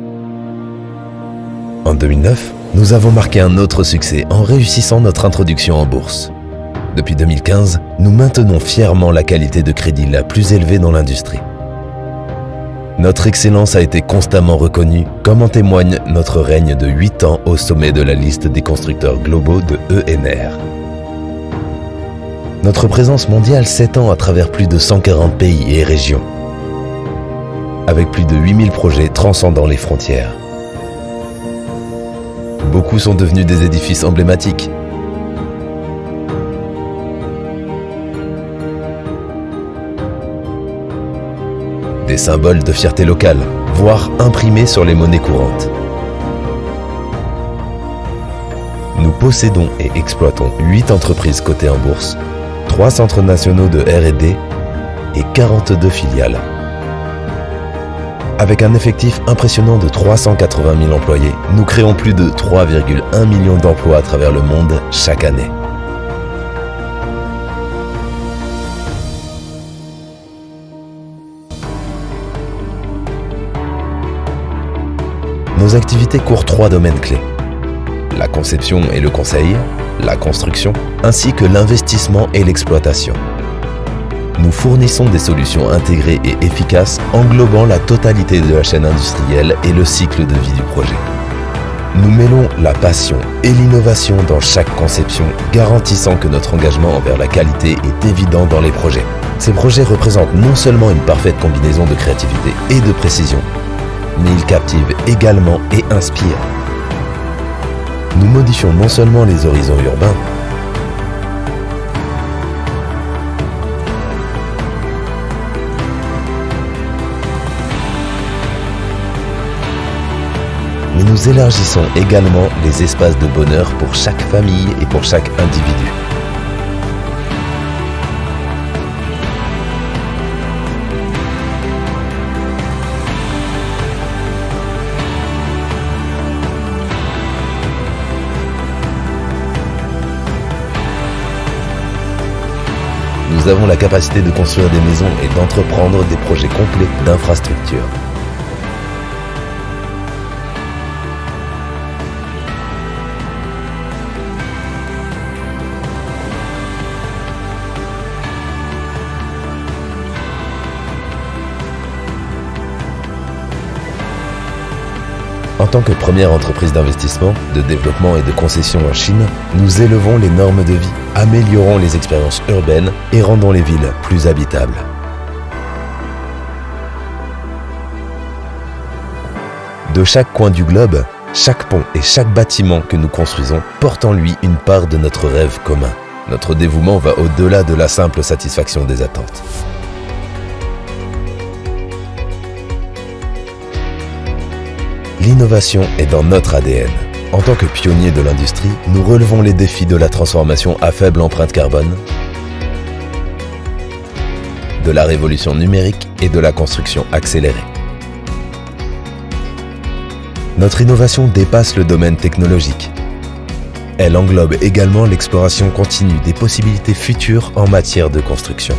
Speaker 5: En 2009, nous avons marqué un autre succès en réussissant notre introduction en bourse. Depuis 2015, nous maintenons fièrement la qualité de crédit la plus élevée dans l'industrie. Notre excellence a été constamment reconnue, comme en témoigne notre règne de 8 ans au sommet de la liste des constructeurs globaux de ENR. Notre présence mondiale s'étend à travers plus de 140 pays et régions, avec plus de 8000 projets transcendant les frontières. Beaucoup sont devenus des édifices emblématiques. Des symboles de fierté locale, voire imprimés sur les monnaies courantes. Nous possédons et exploitons 8 entreprises cotées en bourse, 3 centres nationaux de R&D et 42 filiales. Avec un effectif impressionnant de 380 000 employés, nous créons plus de 3,1 millions d'emplois à travers le monde chaque année. Nos activités couvrent 3 domaines clés: la conception et le conseil, la construction, ainsi que l'investissement et l'exploitation. Nous fournissons des solutions intégrées et efficaces englobant la totalité de la chaîne industrielle et le cycle de vie du projet. Nous mêlons la passion et l'innovation dans chaque conception, garantissant que notre engagement envers la qualité est évident dans les projets. Ces projets représentent non seulement une parfaite combinaison de créativité et de précision, mais ils captivent également et inspirent. Nous modifions non seulement les horizons urbains, mais nous élargissons également les espaces de bonheur pour chaque famille et pour chaque individu. Nous avons la capacité de construire des maisons et d'entreprendre des projets complets d'infrastructures. En tant que première entreprise d'investissement, de développement et de concession en Chine, nous élevons les normes de vie, améliorons les expériences urbaines et rendons les villes plus habitables. De chaque coin du globe, chaque pont et chaque bâtiment que nous construisons porte en lui une part de notre rêve commun. Notre dévouement va au-delà de la simple satisfaction des attentes. L'innovation est dans notre ADN. En tant que pionniers de l'industrie, nous relevons les défis de la transformation à faible empreinte carbone, de la révolution numérique et de la construction accélérée. Notre innovation dépasse le domaine technologique. Elle englobe également l'exploration continue des possibilités futures en matière de construction.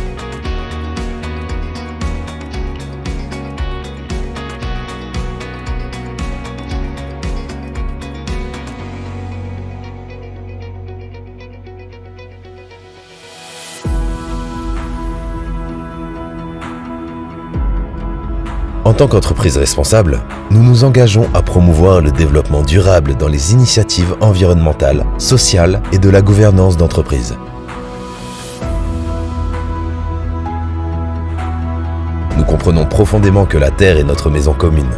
Speaker 5: En tant qu'entreprise responsable, nous nous engageons à promouvoir le développement durable dans les initiatives environnementales, sociales et de la gouvernance d'entreprise. Nous comprenons profondément que la Terre est notre maison commune.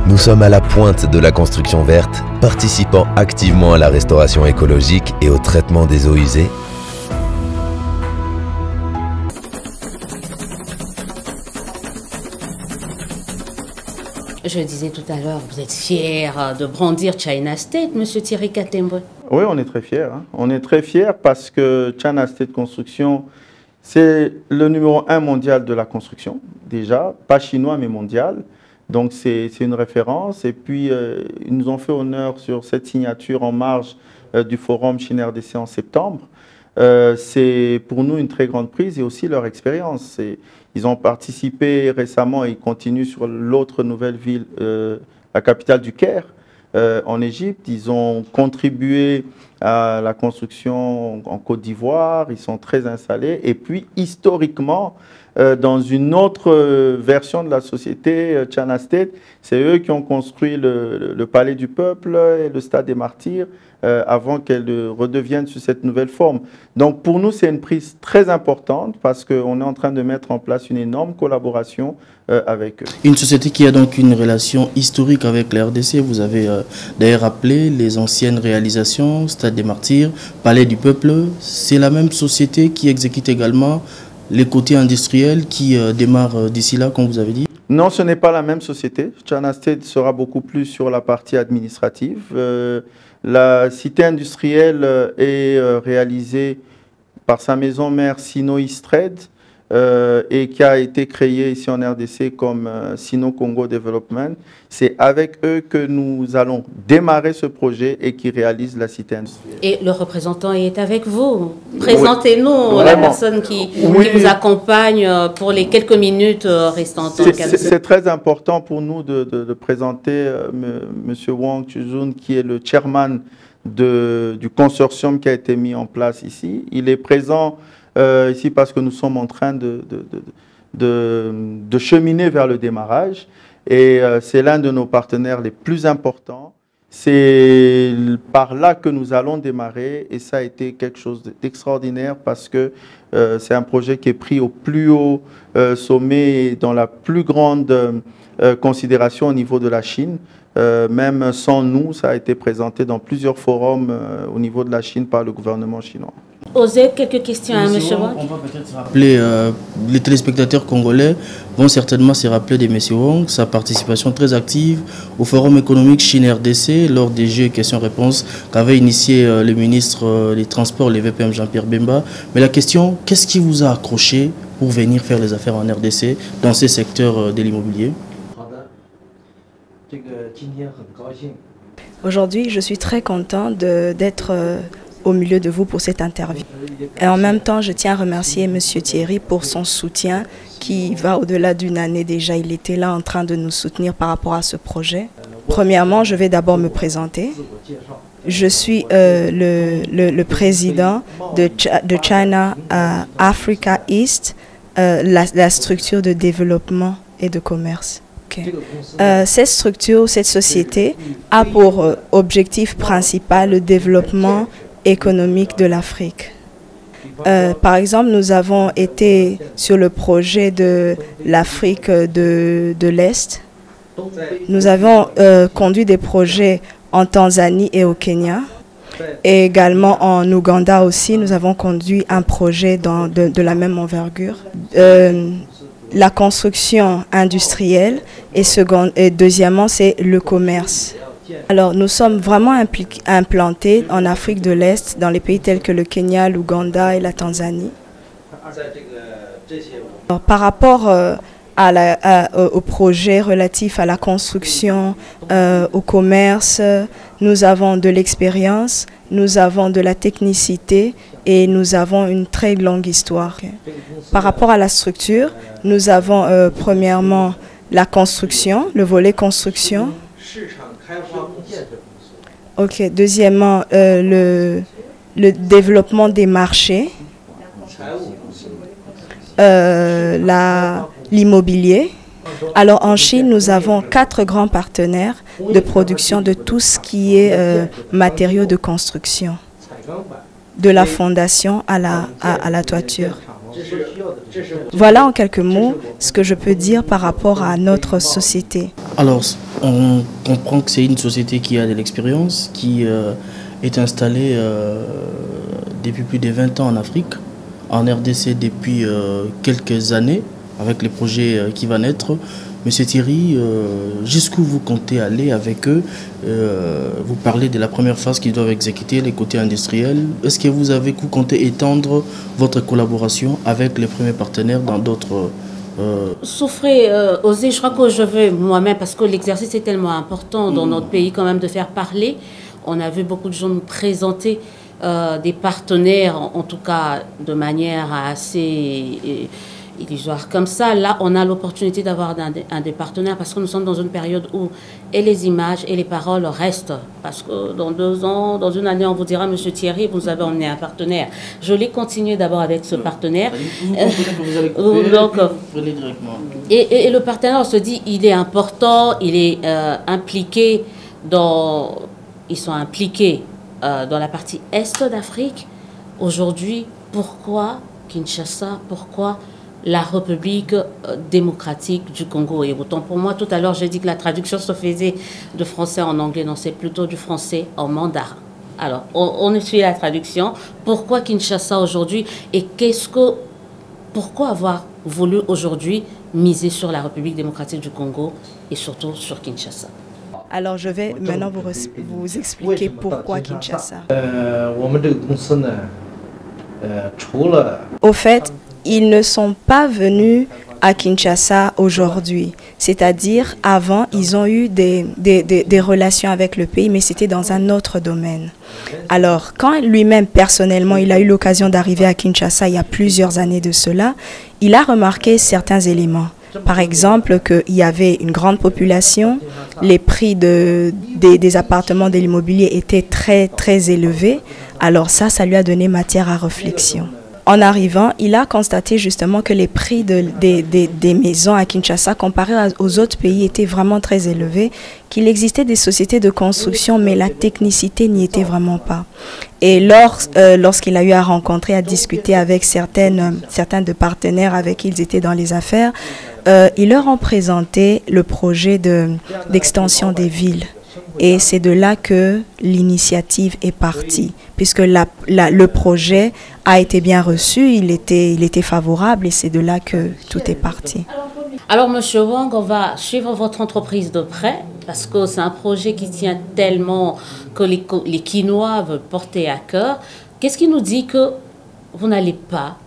Speaker 5: Nous sommes à la pointe de la construction verte, participant activement à la restauration écologique et au traitement des eaux usées.
Speaker 1: Je disais tout à l'heure, vous êtes fier de brandir China State, Monsieur Thierry Katembo.
Speaker 2: Oui, on est très fiers. Hein. On est très fiers parce que China State Construction, c'est le numéro 1 mondial de la construction, déjà, pas chinois mais mondial. Donc c'est une référence. Et puis, ils nous ont fait honneur sur cette signature en marge du forum Chine-RDC en septembre. C'est pour nous une très grande prise et aussi leur expérience. Ils ont participé récemment et ils continuent sur l'autre nouvelle ville, la capitale du Caire, en Égypte. Ils ont contribué à la construction en Côte d'Ivoire. Ils sont très installés. Et puis, historiquement, dans une autre version de la société, China State, c'est eux qui ont construit le Palais du Peuple et le Stade des Martyrs avant qu'elle redevienne sous cette nouvelle forme. Donc pour nous, c'est une prise très importante parce qu'on est en train de mettre en place une énorme collaboration avec eux.
Speaker 3: Une société qui a donc une relation historique avec la RDC. Vous avez d'ailleurs rappelé les anciennes réalisations, Stade des Martyrs, Palais du Peuple. C'est la même société qui exécute également les côtés industriels qui démarrent d'ici là, comme vous avez dit?
Speaker 2: Non, ce n'est pas la même société. China State sera beaucoup plus sur la partie administrative. La cité industrielle est réalisée par sa maison mère Sino East Trade et qui a été créée ici en RDC comme Sino Congo Development. C'est avec eux que nous allons démarrer ce projet et qui réalise la cité industrielle.
Speaker 1: Et le représentant est avec vous. Présentez-nous la personne qui vous accompagne pour les quelques minutes restantes.
Speaker 2: C'est très important pour nous de présenter M. Wang Chuzun, qui est le chairman du consortium qui a été mis en place ici. Il est présent ici parce que nous sommes en train de cheminer vers le démarrage. Et c'est l'un de nos partenaires les plus importants. C'est par là que nous allons démarrer et ça a été quelque chose d'extraordinaire parce que c'est un projet qui est pris au plus haut sommet et dans la plus grande considération au niveau de la Chine. Même sans nous, ça a été présenté dans plusieurs forums au niveau de la Chine par le gouvernement chinois.
Speaker 1: Osez quelques questions à M. Wang.
Speaker 3: On va peut-être se rappeler, les téléspectateurs congolais vont certainement se rappeler de M. Wang, sa participation très active au Forum économique Chine-RDC lors des Jeux questions-réponses qu'avait initié le ministre des Transports, le VPM Jean-Pierre Bemba. Mais la question, qu'est-ce qui vous a accroché pour venir faire les affaires en RDC dans ces secteurs de l'immobilier?
Speaker 6: Aujourd'hui, je suis très content d'être au milieu de vous pour cette interview. Et en même temps, je tiens à remercier M. Thierry pour son soutien qui va au-delà d'une année déjà. Il était là en train de nous soutenir par rapport à ce projet. Premièrement, je vais d'abord me présenter. Je suis le président de China Africa East, la structure de développement et de commerce. Okay. Cette structure, cette société a pour objectif principal le développement économique de l'Afrique. Par exemple, nous avons été sur le projet de l'Afrique de l'Est. Nous avons conduit des projets en Tanzanie et au Kenya. Et également en Ouganda aussi, nous avons conduit un projet de la même envergure. La construction industrielle et deuxièmement, c'est le commerce. Alors, nous sommes vraiment implantés en Afrique de l'Est, dans les pays tels que le Kenya, l'Ouganda et la Tanzanie. Alors, par rapport au projet relatif à la construction, au commerce, nous avons de l'expérience, nous avons de la technicité et nous avons une très longue histoire. Par rapport à la structure, nous avons premièrement la construction, le volet construction. Ok. Deuxièmement, le développement des marchés, l'immobilier. Alors en Chine, nous avons 4 grands partenaires de production de tout ce qui est matériaux de construction, de la fondation à la toiture. Voilà en quelques mots ce que je peux dire par rapport à notre société.
Speaker 3: Alors, on comprend que c'est une société qui a de l'expérience, qui est installée depuis plus de 20 ans en Afrique, en RDC depuis quelques années, avec les projets qui vont naître. Monsieur Thierry, jusqu'où vous comptez aller avec eux? Vous parlez de la première phase qu'ils doivent exécuter, les côtés industriels. Est-ce que vous comptez étendre votre collaboration avec les premiers partenaires dans d'autres...
Speaker 1: Souffrez, oser, je crois que je veux moi-même, parce que l'exercice est tellement important dans notre pays quand même de faire parler. On a vu beaucoup de gens nous présenter des partenaires, en tout cas de manière assez illusoire comme ça. Là, on a l'opportunité d'avoir un des partenaires parce que nous sommes dans une période où et les images et les paroles restent. Parce que dans 2 ans, dans une année, on vous dira, Monsieur Thierry, vous nous avez emmené un partenaire. Je l'ai continué d'abord avec ce partenaire. Et le partenaire, on se dit, il est important, il est impliqué dans... Ils sont impliqués dans la partie Est d'Afrique. Aujourd'hui, pourquoi Kinshasa? Pourquoi la République démocratique du Congo? Et autant pour moi, tout à l'heure, j'ai dit que la traduction se faisait de français en anglais. Non, c'est plutôt du français en mandarin. Alors, on suit la traduction. Pourquoi Kinshasa aujourd'hui? Et pourquoi avoir voulu aujourd'hui miser sur la République démocratique du Congo et surtout sur Kinshasa?
Speaker 6: Alors, je vais maintenant vous expliquer pourquoi Kinshasa. Au fait, ils ne sont pas venus à Kinshasa aujourd'hui. C'est-à-dire, avant, ils ont eu des relations avec le pays, mais c'était dans un autre domaine. Alors, quand lui-même, personnellement, il a eu l'occasion d'arriver à Kinshasa il y a plusieurs années de cela, il a remarqué certains éléments. Par exemple, qu'il y avait une grande population, les prix des appartements de l'immobilier étaient très, très élevés. Alors ça lui a donné matière à réflexion. En arrivant, il a constaté justement que les prix des maisons à Kinshasa, comparés aux autres pays, étaient vraiment très élevés, qu'il existait des sociétés de construction, mais la technicité n'y était vraiment pas. Et lorsqu'il a eu à rencontrer, à discuter avec certains de partenaires avec qui ils étaient dans les affaires, ils leur ont présenté le projet d'extension des villes. Et c'est de là que l'initiative est partie, puisque le projet a été bien reçu, il était favorable et c'est de là que tout est parti.
Speaker 1: Alors, Monsieur Wang, on va suivre votre entreprise de près, parce que c'est un projet qui tient tellement que les Quinois veulent porter à cœur. Qu'est-ce qui nous dit que vous n'allez pas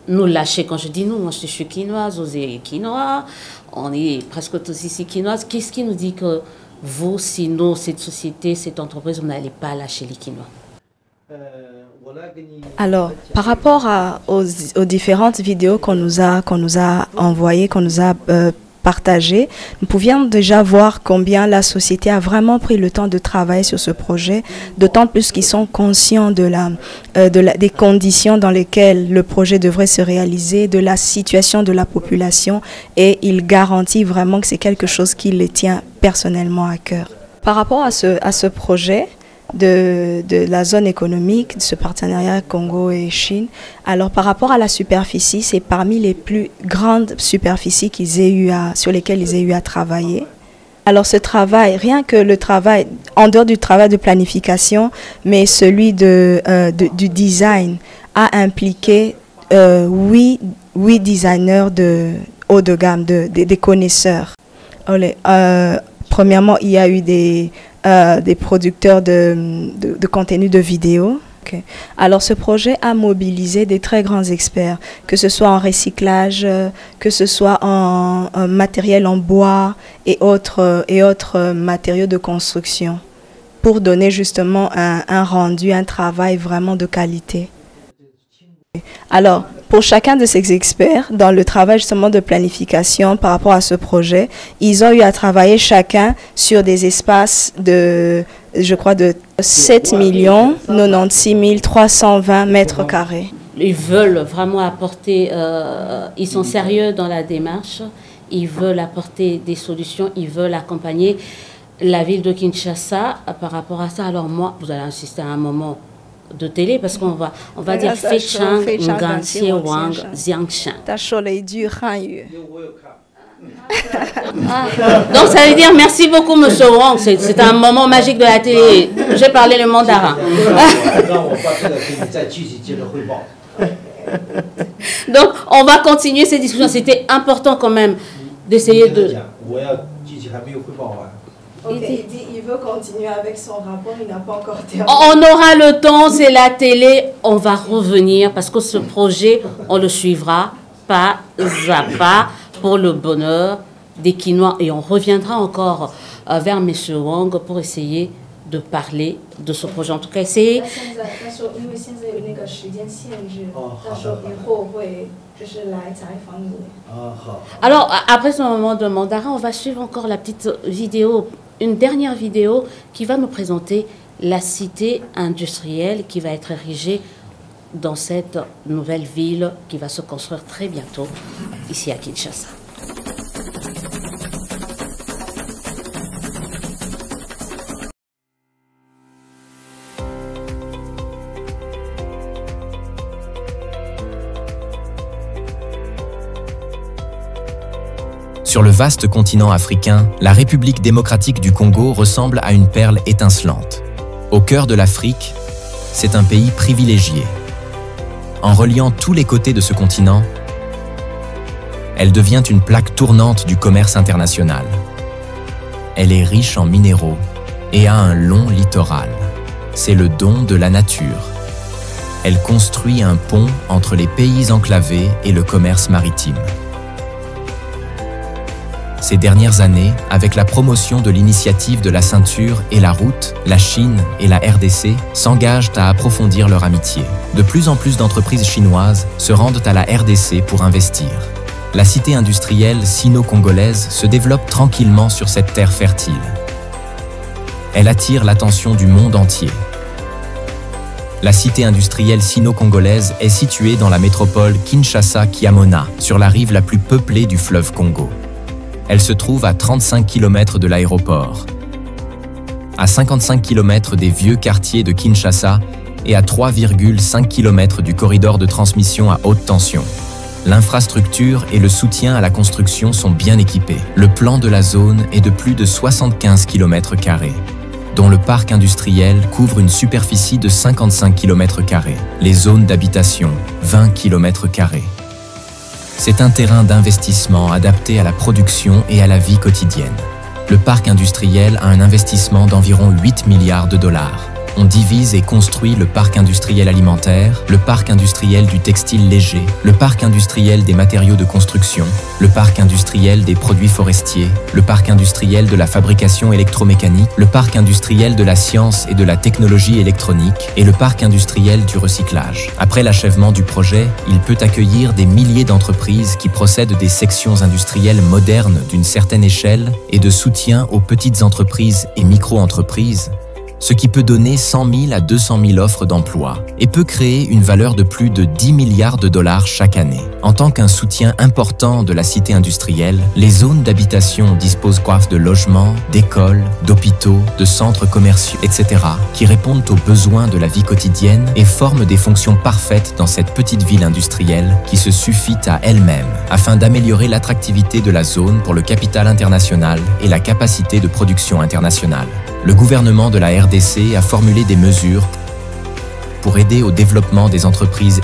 Speaker 1: nous lâcher? Quand je dis nous, moi je suis quinoise, Osée est quinois, on est presque tous ici quinoises. Qu'est-ce qui nous dit que vous, sinon, cette société, cette entreprise, vous n'allez pas lâcher les Quinois?
Speaker 6: Alors, par rapport aux différentes vidéos qu'on nous a envoyées, qu'on nous a partagées, nous pouvions déjà voir combien la société a vraiment pris le temps de travailler sur ce projet, d'autant plus qu'ils sont conscients des conditions dans lesquelles le projet devrait se réaliser, de la situation de la population, et ils garantissent vraiment que c'est quelque chose qui les tient personnellement à cœur. Par rapport à ce projet de la zone économique, de ce partenariat Congo et Chine, alors par rapport à la superficie, c'est parmi les plus grandes superficies sur lesquelles ils aient eu à travailler. Alors ce travail, rien que le travail, en dehors du travail de planification, mais celui du design, a impliqué 8 designers de haut de gamme, des connaisseurs. Premièrement, il y a eu des producteurs de contenu de vidéo. Ok. Alors ce projet a mobilisé des très grands experts, que ce soit en recyclage, que ce soit en matériel en bois et autres matériaux de construction, pour donner justement un rendu, un travail vraiment de qualité. Alors, pour chacun de ces experts, dans le travail justement de planification par rapport à ce projet, ils ont eu à travailler chacun sur des espaces de, je crois, de 7 96 320 mètres carrés.
Speaker 1: Ils veulent vraiment apporter, ils sont sérieux dans la démarche, ils veulent apporter des solutions, ils veulent accompagner la ville de Kinshasa par rapport à ça. Alors moi, vous allez insister à un moment de télé parce qu'on va dire Feichang Nganxie Wang Xiangshan. Donc ça veut dire merci beaucoup Monsieur Wang, c'est un moment magique de la télé. J'ai parlé le mandarin. Donc on va continuer ces discussions. C'était important quand même d'essayer de...
Speaker 6: Okay. Il veut continuer avec son rapport, il n'a pas encore terminé.
Speaker 1: On aura le temps, c'est la télé, on va revenir parce que ce projet, on le suivra pas à pas pour le bonheur des Quinois et on reviendra encore vers M. Wang pour essayer de parler de ce projet. En tout cas, c'est... Alors, après ce moment de mandarin, on va suivre encore la petite vidéo, une dernière vidéo qui va nous présenter la cité industrielle qui va être érigée dans cette nouvelle ville qui va se construire très bientôt ici à Kinshasa.
Speaker 4: Sur le vaste continent africain, la République démocratique du Congo ressemble à une perle étincelante. Au cœur de l'Afrique, c'est un pays privilégié. En reliant tous les côtés de ce continent, elle devient une plaque tournante du commerce international. Elle est riche en minéraux et a un long littoral. C'est le don de la nature. Elle construit un pont entre les pays enclavés et le commerce maritime. Ces dernières années, avec la promotion de l'initiative de la ceinture et la route, la Chine et la RDC s'engagent à approfondir leur amitié. De plus en plus d'entreprises chinoises se rendent à la RDC pour investir. La cité industrielle sino-congolaise se développe tranquillement sur cette terre fertile. Elle attire l'attention du monde entier. La cité industrielle sino-congolaise est située dans la métropole Kinshasa-Kiamona, sur la rive la plus peuplée du fleuve Congo. Elle se trouve à 35 km de l'aéroport, à 55 km des vieux quartiers de Kinshasa et à 3,5 km du corridor de transmission à haute tension. L'infrastructure et le soutien à la construction sont bien équipés. Le plan de la zone est de plus de 75 km², dont le parc industriel couvre une superficie de 55 km². Les zones d'habitation, 20 km². C'est un terrain d'investissement adapté à la production et à la vie quotidienne. Le parc industriel a un investissement d'environ 8 milliards de dollars. On divise et construit le parc industriel alimentaire, le parc industriel du textile léger, le parc industriel des matériaux de construction, le parc industriel des produits forestiers, le parc industriel de la fabrication électromécanique, le parc industriel de la science et de la technologie électronique et le parc industriel du recyclage. Après l'achèvement du projet, il peut accueillir des milliers d'entreprises qui procèdent des sections industrielles modernes d'une certaine échelle et de soutien aux petites entreprises et micro-entreprises, ce qui peut donner 100 000 à 200 000 offres d'emploi et peut créer une valeur de plus de 10 milliards de dollars chaque année. En tant qu'un soutien important de la cité industrielle, les zones d'habitation disposent de logements, d'écoles, d'hôpitaux, de centres commerciaux, etc., qui répondent aux besoins de la vie quotidienne et forment des fonctions parfaites dans cette petite ville industrielle qui se suffit à elle-même, afin d'améliorer l'attractivité de la zone pour le capital international et la capacité de production internationale. Le gouvernement de la RDC a formulé des mesures pour aider au développement des entreprises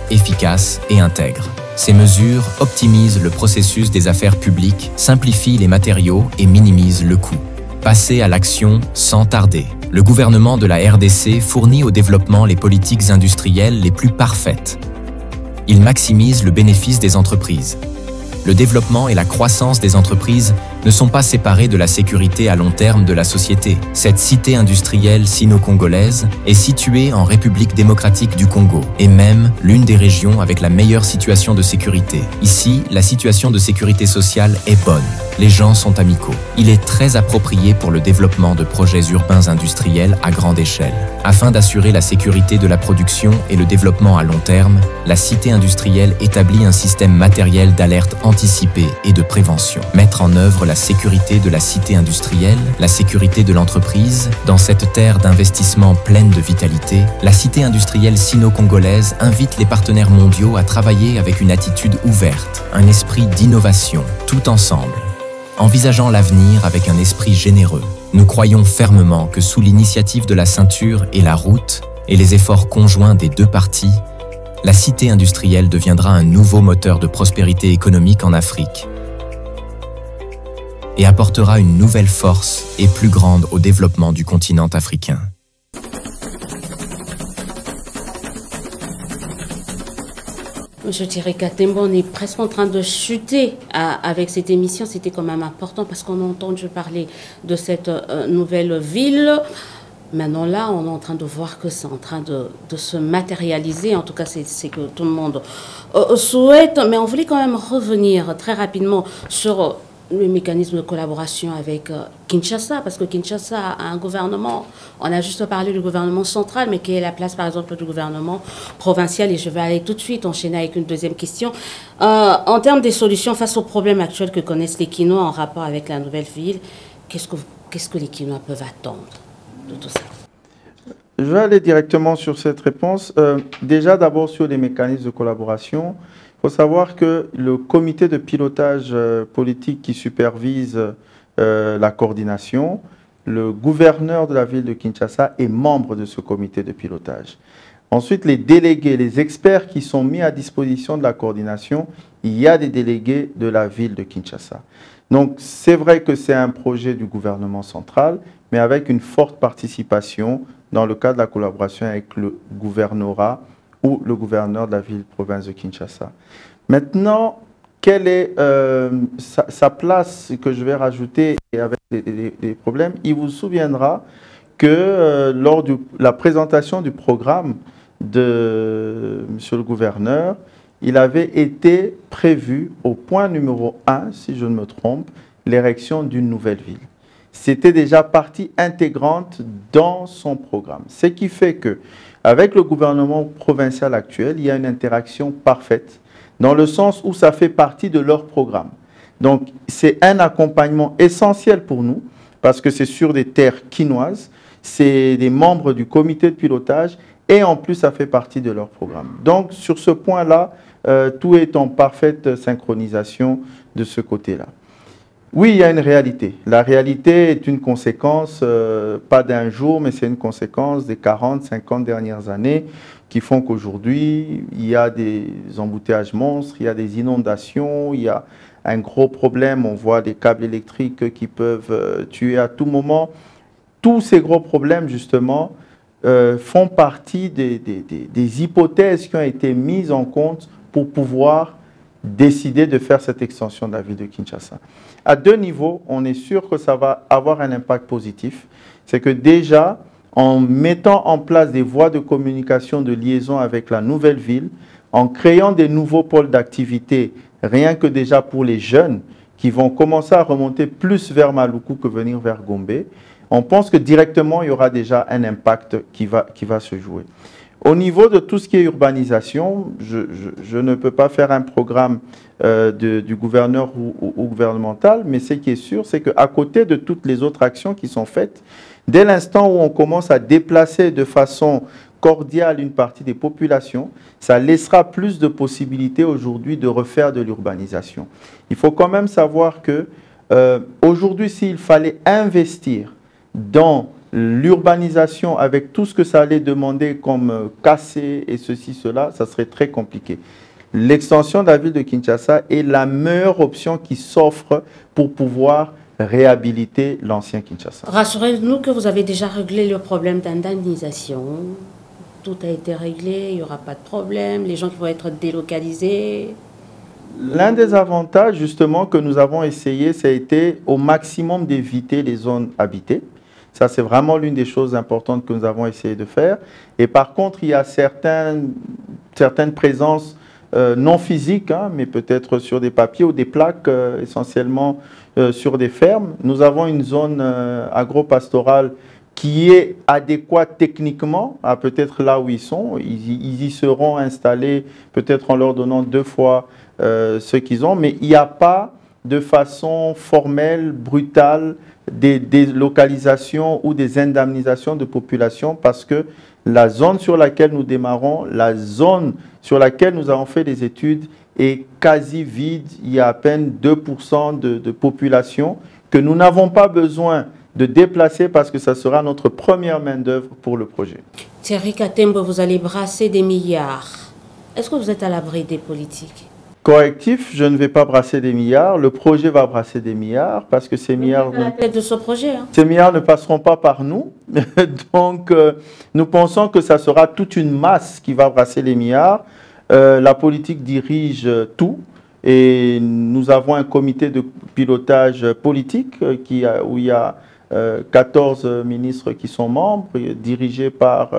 Speaker 4: efficaces et intègres. Ces mesures optimisent le processus des affaires publiques, simplifient les matériaux et minimisent le coût. Passer à l'action sans tarder. Le gouvernement de la RDC fournit au développement les politiques industrielles les plus parfaites. Il maximise le bénéfice des entreprises. Le développement et la croissance des entreprises ne sont pas séparés de la sécurité à long terme de la société. Cette cité industrielle sino-congolaise est située en République démocratique du Congo et même l'une des régions avec la meilleure situation de sécurité. Ici, la situation de sécurité sociale est bonne. Les gens sont amicaux. Il est très approprié pour le développement de projets urbains industriels à grande échelle. Afin d'assurer la sécurité de la production et le développement à long terme, la cité industrielle établit un système matériel d'alerte anticipée et de prévention. Mettre en œuvre la sécurité de la cité industrielle, la sécurité de l'entreprise, dans cette terre d'investissement pleine de vitalité, la cité industrielle sino-congolaise invite les partenaires mondiaux à travailler avec une attitude ouverte, un esprit d'innovation, tout ensemble. Envisageant l'avenir avec un esprit généreux, nous croyons fermement que sous l'initiative de la ceinture et la route, et les efforts conjoints des deux parties, la cité industrielle deviendra un nouveau moteur de prospérité économique en Afrique et apportera une nouvelle force et plus grande au développement du continent africain.
Speaker 1: Monsieur Thierry Katembo, on est presque en train de chuter avec cette émission. C'était quand même important parce qu'on a entendu parler de cette nouvelle ville. Maintenant là, on est en train de voir que c'est en train de se matérialiser. En tout cas, c'est que tout le monde souhaite. Mais on voulait quand même revenir très rapidement sur le mécanisme de collaboration avec Kinshasa, parce que Kinshasa a un gouvernement, on a juste parlé du gouvernement central, mais quelle est la place par exemple du gouvernement provincial? Et je vais aller tout de suite enchaîner avec une deuxième question. En termes des solutions face aux problèmes actuels que connaissent les Kinois en rapport avec la nouvelle ville, qu'est-ce que les Kinois peuvent attendre de tout ça?
Speaker 2: Je vais aller directement sur cette réponse. Déjà d'abord sur les mécanismes de collaboration. Il faut savoir que le comité de pilotage politique qui supervise la coordination, le gouverneur de la ville de Kinshasa est membre de ce comité de pilotage. Ensuite, les délégués, les experts qui sont mis à disposition de la coordination, il y a des délégués de la ville de Kinshasa. Donc, c'est vrai que c'est un projet du gouvernement central, mais avec une forte participation dans le cadre de la collaboration avec le gouvernorat ou le gouverneur de la ville-province de Kinshasa. Maintenant, quelle est sa place que je vais rajouter avec les problèmes? Il vous souviendra que lors de la présentation du programme de monsieur le gouverneur, il avait été prévu au point numéro 1, si je ne me trompe, l'érection d'une nouvelle ville. C'était déjà partie intégrante dans son programme. Ce qui fait que, avec le gouvernement provincial actuel, il y a une interaction parfaite, dans le sens où ça fait partie de leur programme. Donc, c'est un accompagnement essentiel pour nous, parce que c'est sur des terres quinoises, c'est des membres du comité de pilotage, et en plus, ça fait partie de leur programme. Donc, sur ce point-là, tout est en parfaite synchronisation de ce côté-là. Oui, il y a une réalité. La réalité est une conséquence, pas d'un jour, mais c'est une conséquence des 40, 50 dernières années qui font qu'aujourd'hui, il y a des embouteillages monstres, il y a des inondations, il y a un gros problème. On voit des câbles électriques qui peuvent tuer à tout moment. Tous ces gros problèmes, justement, font partie des hypothèses qui ont été mises en compte pour pouvoir décider de faire cette extension de la ville de Kinshasa. À deux niveaux, on est sûr que ça va avoir un impact positif. C'est que déjà, en mettant en place des voies de communication, de liaison avec la nouvelle ville, en créant des nouveaux pôles d'activité, rien que déjà pour les jeunes qui vont commencer à remonter plus vers Maluku que venir vers Gombe, on pense que directement, il y aura déjà un impact qui va se jouer. Au niveau de tout ce qui est urbanisation, je ne peux pas faire un programme du gouverneur ou gouvernemental, mais ce qui est sûr, c'est qu'à côté de toutes les autres actions qui sont faites, dès l'instant où on commence à déplacer de façon cordiale une partie des populations, ça laissera plus de possibilités aujourd'hui de refaire de l'urbanisation. Il faut quand même savoir que aujourd'hui, s'il fallait investir dans l'urbanisation avec tout ce que ça allait demander comme casser et ceci, cela, ça serait très compliqué. l'extension de la ville de Kinshasa est la meilleure option qui s'offre pour pouvoir réhabiliter l'ancien Kinshasa.
Speaker 1: Rassurez-nous que vous avez déjà réglé le problème d'indemnisation. Tout a été réglé, il n'y aura pas de problème, les gens qui vont être délocalisés.
Speaker 2: L'un des avantages justement que nous avons essayé, ça a été au maximum d'éviter les zones habitées. Ça, c'est vraiment l'une des choses importantes que nous avons essayé de faire. Et par contre, il y a certaines présences non physiques, hein, mais peut-être sur des papiers ou des plaques, essentiellement sur des fermes. Nous avons une zone agro-pastorale qui est adéquate techniquement à peut-être là où ils sont. Ils y seront installés peut-être en leur donnant 2 fois ce qu'ils ont, mais il n'y a pas de façon formelle, brutale, des délocalisations ou des indemnisations de population parce que la zone sur laquelle nous démarrons, la zone sur laquelle nous avons fait des études est quasi vide. Il y a à peine 2% de population que nous n'avons pas besoin de déplacer parce que ça sera notre première main-d'œuvre pour le projet.
Speaker 1: Thierry Katembo, vous allez brasser des milliards. Est-ce que vous êtes à l'abri des politiques?
Speaker 2: Correctif, je ne vais pas brasser des milliards. Le projet va brasser des milliards parce que ces milliards...
Speaker 1: À la tête de ce projet, hein.
Speaker 2: Ces milliards ne passeront pas par nous. Donc, nous pensons que ça sera toute une masse qui va brasser les milliards. La politique dirige tout. Et nous avons un comité de pilotage politique où il y a 14 ministres qui sont membres, dirigés par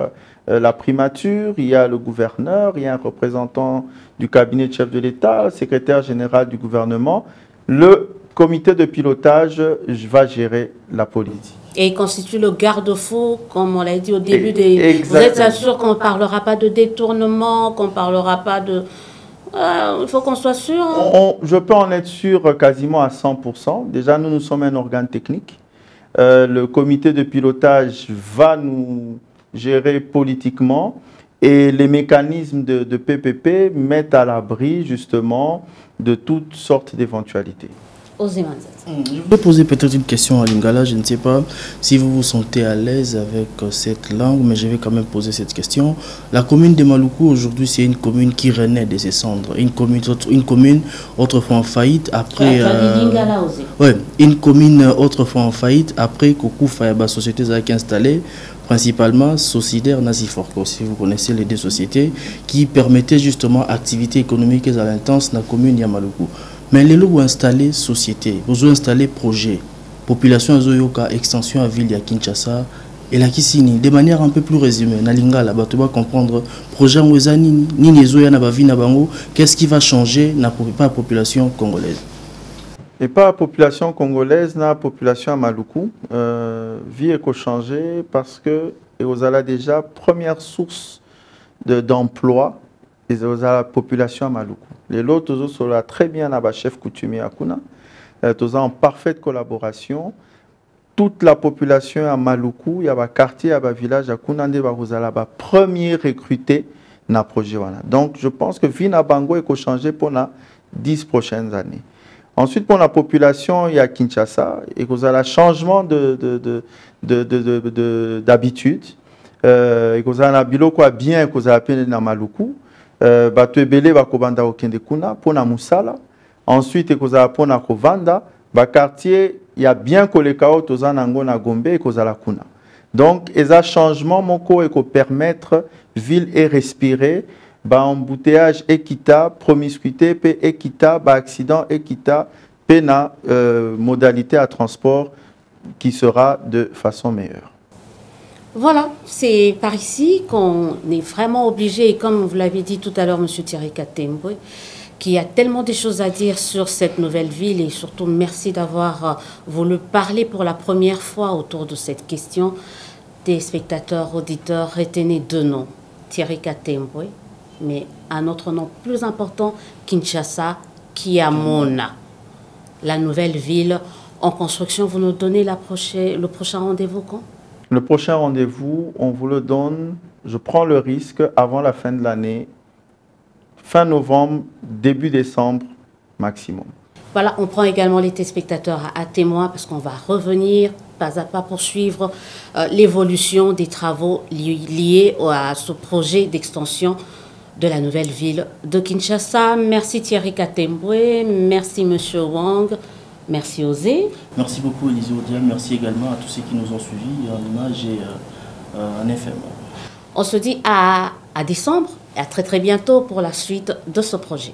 Speaker 2: la primature, il y a le gouverneur, il y a un représentant du cabinet de chef de l'État, le secrétaire général du gouvernement. Le comité de pilotage va gérer la politique. Et
Speaker 1: il constitue le garde-fou, comme on l'a dit au début. Vous êtes sûr qu'on ne parlera pas de détournement, qu'on ne parlera pas de... il faut qu'on soit sûr. Hein.
Speaker 2: Je peux en être sûr quasiment à 100%. Déjà, nous sommes un organe technique. Le comité de pilotage va nous gérer politiquement et les mécanismes de PPP mettent à l'abri justement de toutes sortes d'éventualités.
Speaker 3: Je vais poser peut-être une question à Lingala, je ne sais pas si vous vous sentez à l'aise avec cette langue, mais je vais quand même poser cette question. La commune de Maluku aujourd'hui, c'est une commune qui renaît de ses cendres, une commune autrefois en faillite après... une commune autrefois en faillite après qu'Okou Fayaba Société a été installée, principalement Socidaire Naziforco, si vous connaissez les 2 sociétés, qui permettaient justement activités économiques à l'intense dans la commune de Maluku. Mais les lots installés société, vous avez installé projet, population Zoyoka, extension à ville de Kinshasa, et la Kisini, de manière un peu plus résumée, Nalinga là-bas, tu vas comprendre, projet Mwezani, Nini Zoya Nabavi Nabango, qu'est-ce qui va changer dans la population congolaise?
Speaker 2: Et pas la population congolaise, la population à Maluku. Vie est changée parce que vous avez déjà première source d'emploi et vous avez la population à Maluku. Les autres sont là très bien à chef coutumier à Kuna. Tous en parfaite collaboration. Toute la population à Maluku, il y a un quartier, il y a un village à Kuna, vous avez la première recrutée dans le projet. Donc je pense que Vina Bango est changé pour les 10 prochaines années. Ensuite, pour la population, il y a Kinshasa, et vous avez un changement d'habitude. Et vous avez un biloko bien que vous avez appelé dans Maluku. Batu ebele bakobanda okende kuna pona musala. Ensuite, vous avez pona kovanda. Quartier, il y a bien que les chaos toza nango na Gombe et kozala kuna. Donc, et ça changement moko et ko permettre ville et respirer. Embouteillage équitable, promiscuité, équitable, accident équitable, pena modalité à transport qui sera de façon meilleure.
Speaker 1: Voilà, c'est par ici qu'on est vraiment obligé, et comme vous l'avez dit tout à l'heure, M. Thierry Katembo, qu'il y a tellement de choses à dire sur cette nouvelle ville, et surtout merci d'avoir voulu parler pour la première fois autour de cette question. Des spectateurs, auditeurs, retenez 2 noms, Thierry Katembo, mais un autre nom plus important, Kinshasa, Kiamona. La nouvelle ville en construction, vous nous donnez le prochain rendez-vous quand?
Speaker 2: Le prochain rendez-vous, on vous le donne, je prends le risque, avant la fin de l'année, fin novembre, début décembre, maximum.
Speaker 1: Voilà, on prend également les téléspectateurs à témoin parce qu'on va revenir pas à pas pour suivre l'évolution des travaux liés à ce projet d'extension de la nouvelle ville de Kinshasa. Merci Thierry Katembwe, merci Monsieur Wang, merci Osé.
Speaker 3: Merci beaucoup Élisée Odia, merci également à tous ceux qui nous ont suivis en image et en FM.
Speaker 1: On se dit à décembre et à très bientôt pour la suite de ce projet.